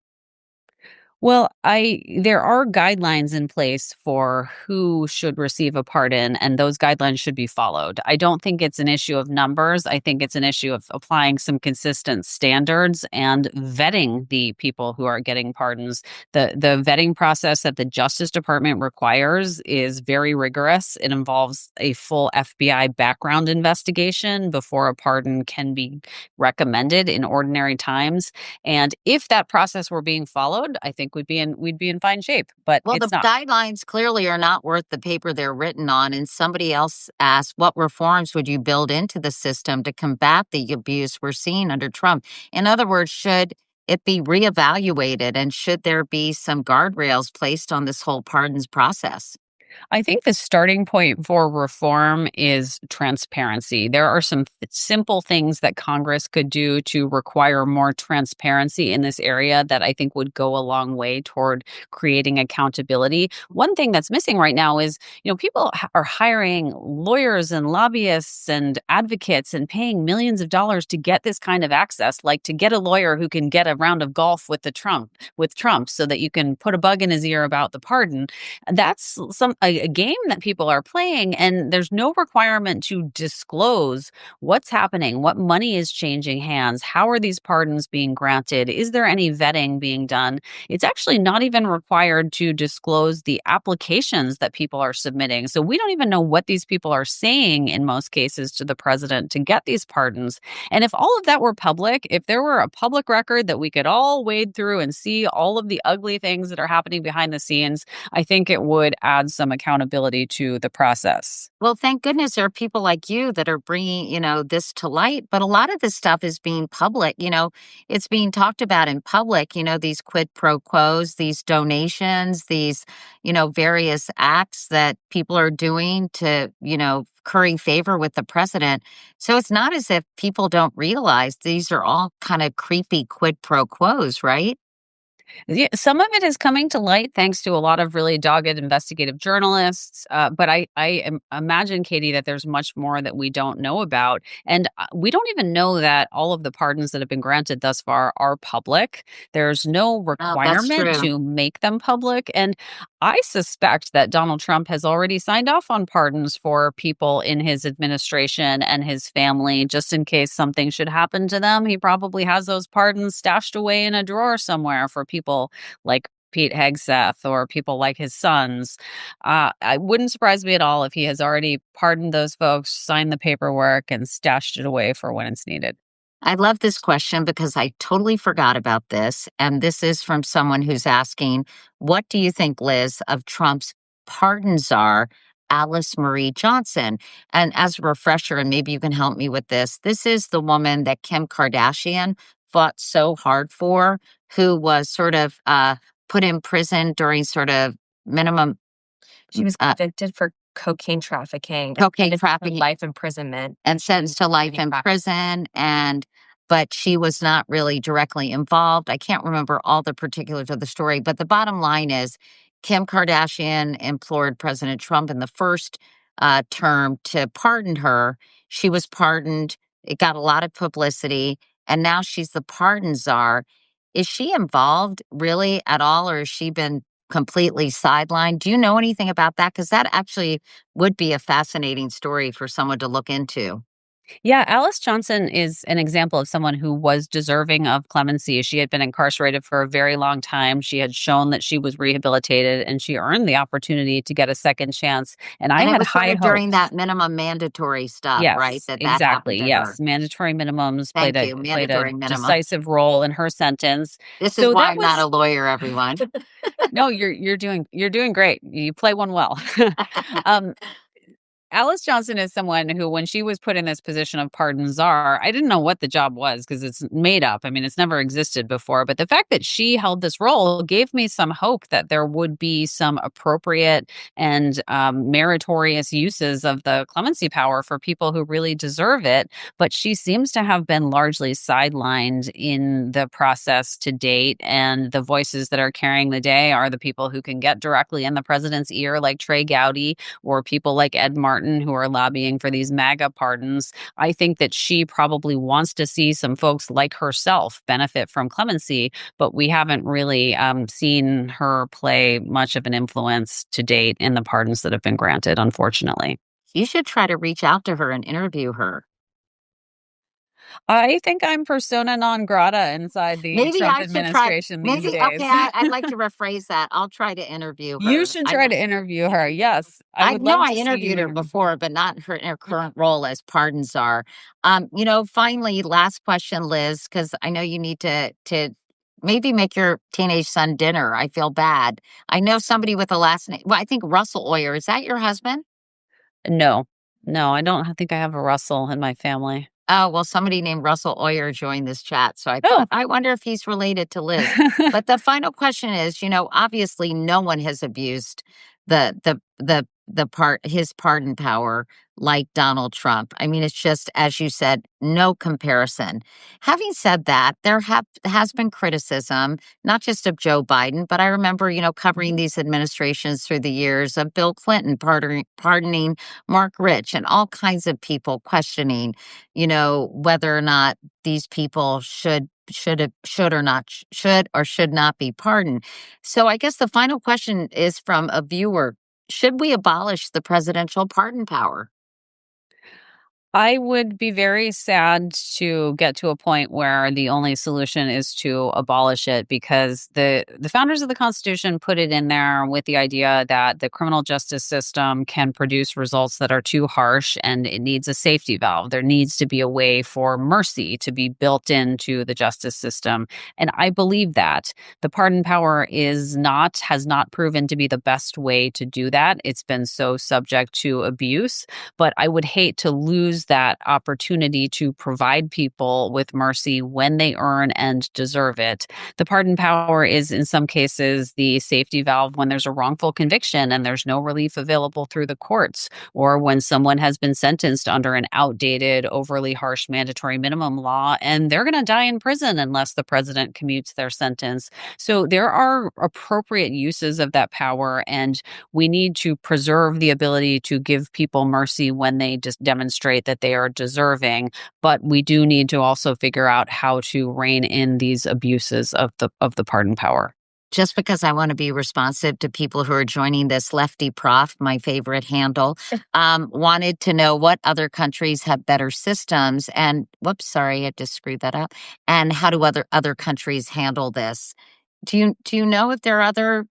Well, there are guidelines in place for who should receive a pardon, and those guidelines should be followed. I don't think it's an issue of numbers. I think it's an issue of applying some consistent standards and vetting the people who are getting pardons. The vetting process that the Justice Department requires is very rigorous. It involves a full FBI background investigation before a pardon can be recommended in ordinary times. And if that process were being followed, I think we'd be in fine shape. But Well, it's the not. guidelines clearly are not worth the paper they're written on. And somebody else asked, what reforms would you build into the system to combat the abuse we're seeing under Trump? In other words, should it be reevaluated and should there be some guardrails placed on this whole pardons process? I think the starting point for reform is transparency. There are some simple things that Congress could do to require more transparency in this area that I think would go a long way toward creating accountability. One thing that's missing right now is, people are hiring lawyers and lobbyists and advocates and paying millions of dollars to get this kind of access, like to get a lawyer who can get a round of golf with Trump so that you can put a bug in his ear about the pardon. That's a game that people are playing, and there's no requirement to disclose what's happening, what money is changing hands, how are these pardons being granted, is there any vetting being done. It's actually not even required to disclose the applications that people are submitting. So we don't even know what these people are saying in most cases to the president to get these pardons. And if all of that were public, if there were a public record that we could all wade through and see all of the ugly things that are happening behind the scenes, I think it would add some accountability to the process. Well, thank goodness there are people like you that are bringing, this to light. But a lot of this stuff is being public. It's being talked about in public, these quid pro quos, these donations, these, various acts that people are doing to, curry favor with the president. So it's not as if people don't realize these are all kind of creepy quid pro quos, right? Yeah, some of it is coming to light thanks to a lot of really dogged investigative journalists. But imagine, Katie, that there's much more that we don't know about. And we don't even know that all of the pardons that have been granted thus far are public. There's no Oh, that's requirement true. to make them public. And I suspect that Donald Trump has already signed off on pardons for people in his administration and his family, just in case something should happen to them. He probably has those pardons stashed away in a drawer somewhere for people like Pete Hegseth or people like his sons. I wouldn't surprise me at all if he has already pardoned those folks, signed the paperwork, and stashed it away for when it's needed. I love this question because I totally forgot about this. And this is from someone who's asking, what do you think, Liz, of Trump's pardon czar, Alice Marie Johnson? And as a refresher, and maybe you can help me with this is the woman that Kim Kardashian fought so hard for, who was sort of put in prison during sort of minimum She was convicted for cocaine trafficking, cocaine and trafficking life imprisonment. and sentenced to life in prison, but she was not really directly involved. I can't remember all the particulars of the story, but the bottom line is Kim Kardashian implored President Trump in the first term to pardon her. She was pardoned. It got a lot of publicity, and now she's the pardon czar. Is she involved really at all, or has she been completely sidelined? Do you know anything about that? Because that actually would be a fascinating story for someone to look into. Yeah, Alice Johnson is an example of someone who was deserving of clemency. She had been incarcerated for a very long time. She had shown that she was rehabilitated and she earned the opportunity to get a second chance. And I And it had was sort high of during hopes. that minimum mandatory stuff, right? Yes, That happened exactly. to her. Yes, mandatory minimums Thank you. played a Mandatory minimum. decisive role in her sentence. This is So why that I'm not a was lawyer, everyone. no, you're doing great. You play one well. um, Alice Johnson is someone who, when she was put in this position of pardon czar, I didn't know what the job was because it's made up. I mean, it's never existed before. But the fact that she held this role gave me some hope that there would be some appropriate and meritorious uses of the clemency power for people who really deserve it. But she seems to have been largely sidelined in the process to date. And the voices that are carrying the day are the people who can get directly in the president's ear, like Trey Gowdy, or people like Ed Martin, who are lobbying for these MAGA pardons. I think that she probably wants to see some folks like herself benefit from clemency, but we haven't really seen her play much of an influence to date in the pardons that have been granted, unfortunately. You should try to reach out to her and interview her. I think I'm persona non grata inside the Maybe Trump I should try. administration these Maybe, days. okay, I'd like to rephrase that. I'll try to interview You her. should try to interview her. Yes, I I would know love I to see interviewed you her interview. before, but not in her current role as pardon czar. Finally, last question, Liz, because I know you need to maybe make your teenage son dinner. I feel bad. I know somebody with a last name. Well, I think Russell Oyer. Is that your husband? No, no, I don't think I have a Russell in my family. Oh, well, somebody named Russell Oyer joined this chat. So I Oh. thought, I wonder if he's related to Liz. But the final question is, obviously no one has abused his pardon power like Donald Trump. I mean, it's just, as you said, no comparison. Having said that, there has been criticism, not just of Joe Biden, but I remember, covering these administrations through the years of Bill Clinton pardoning Mark Rich and all kinds of people questioning, whether or not these people should or should not be pardoned. So I guess the final question is from a viewer. should we abolish the presidential pardon power? I would be very sad to get to a point where the only solution is to abolish it, because the founders of the Constitution put it in there with the idea that the criminal justice system can produce results that are too harsh and it needs a safety valve. There needs to be a way for mercy to be built into the justice system. And I believe that the pardon power has not proven to be the best way to do that. It's been so subject to abuse, but I would hate to lose that opportunity to provide people with mercy when they earn and deserve it. The pardon power is, in some cases, the safety valve when there's a wrongful conviction and there's no relief available through the courts, or when someone has been sentenced under an outdated, overly harsh mandatory minimum law and they're going to die in prison unless the president commutes their sentence. So there are appropriate uses of that power, and we need to preserve the ability to give people mercy when they just demonstrate that they are deserving. But we do need to also figure out how to rein in these abuses of the pardon power. Just because I want to be responsive to people who are joining this, Lefty Prof, my favorite handle, wanted to know what other countries have better systems. And whoops, sorry, I just screwed that up. And how do other countries handle this? Do you know if there are other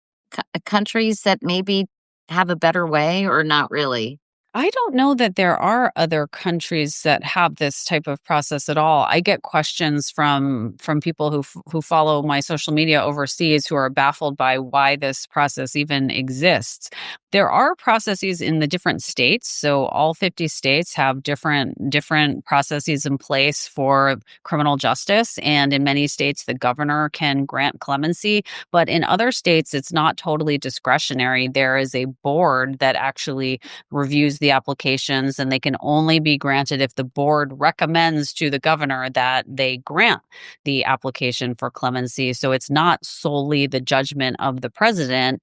countries that maybe have a better way, or not really? I don't know that there are other countries that have this type of process at all. I get questions from people who follow my social media overseas who are baffled by why this process even exists. There are processes in the different states, so all 50 states have different processes in place for criminal justice, and in many states the governor can grant clemency, but in other states it's not totally discretionary. There is a board that actually reviews the applications, and they can only be granted if the board recommends to the governor that they grant the application for clemency. So it's not solely the judgment of the president.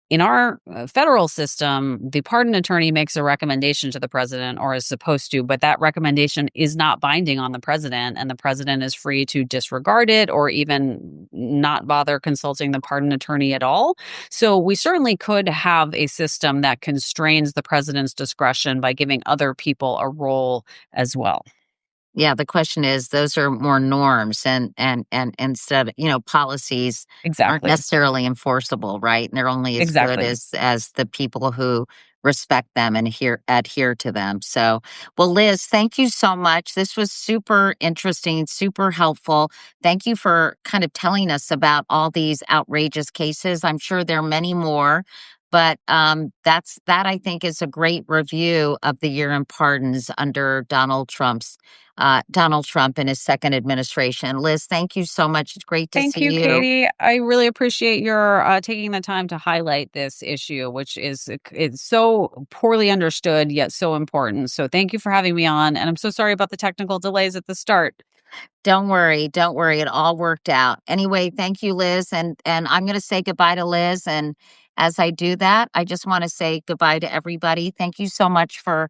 In our federal system, the pardon attorney makes a recommendation to the president, or is supposed to, but that recommendation is not binding on the president, and the president is free to disregard it or even not bother consulting the pardon attorney at all. So we certainly could have a system that constrains the president's discretion by giving other people a role as well. Yeah, the question is, those are more norms, and instead, policies aren't Exactly. necessarily enforceable, right? And they're only as good Exactly. as the people who respect them and adhere to them. So, well, Liz, thank you so much. This was super interesting, super helpful. Thank you for kind of telling us about all these outrageous cases. I'm sure there are many more. But that I think is a great review of the year in pardons under Donald Trump and his second administration. Liz, thank you so much. It's great to Thank see you, you. Katie. I really appreciate your taking the time to highlight this issue, which it's so poorly understood yet so important. So thank you for having me on, and I'm so sorry about the technical delays at the start. Don't worry, don't worry. It all worked out. Anyway, thank you, Liz. And I'm going to say goodbye to Liz. And as I do that, I just want to say goodbye to everybody. Thank you so much for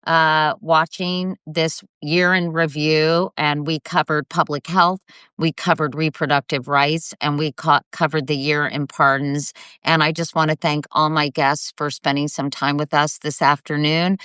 watching this year in review. And we covered public health, we covered reproductive rights, and we covered the year in pardons. And I just want to thank all my guests for spending some time with us this afternoon.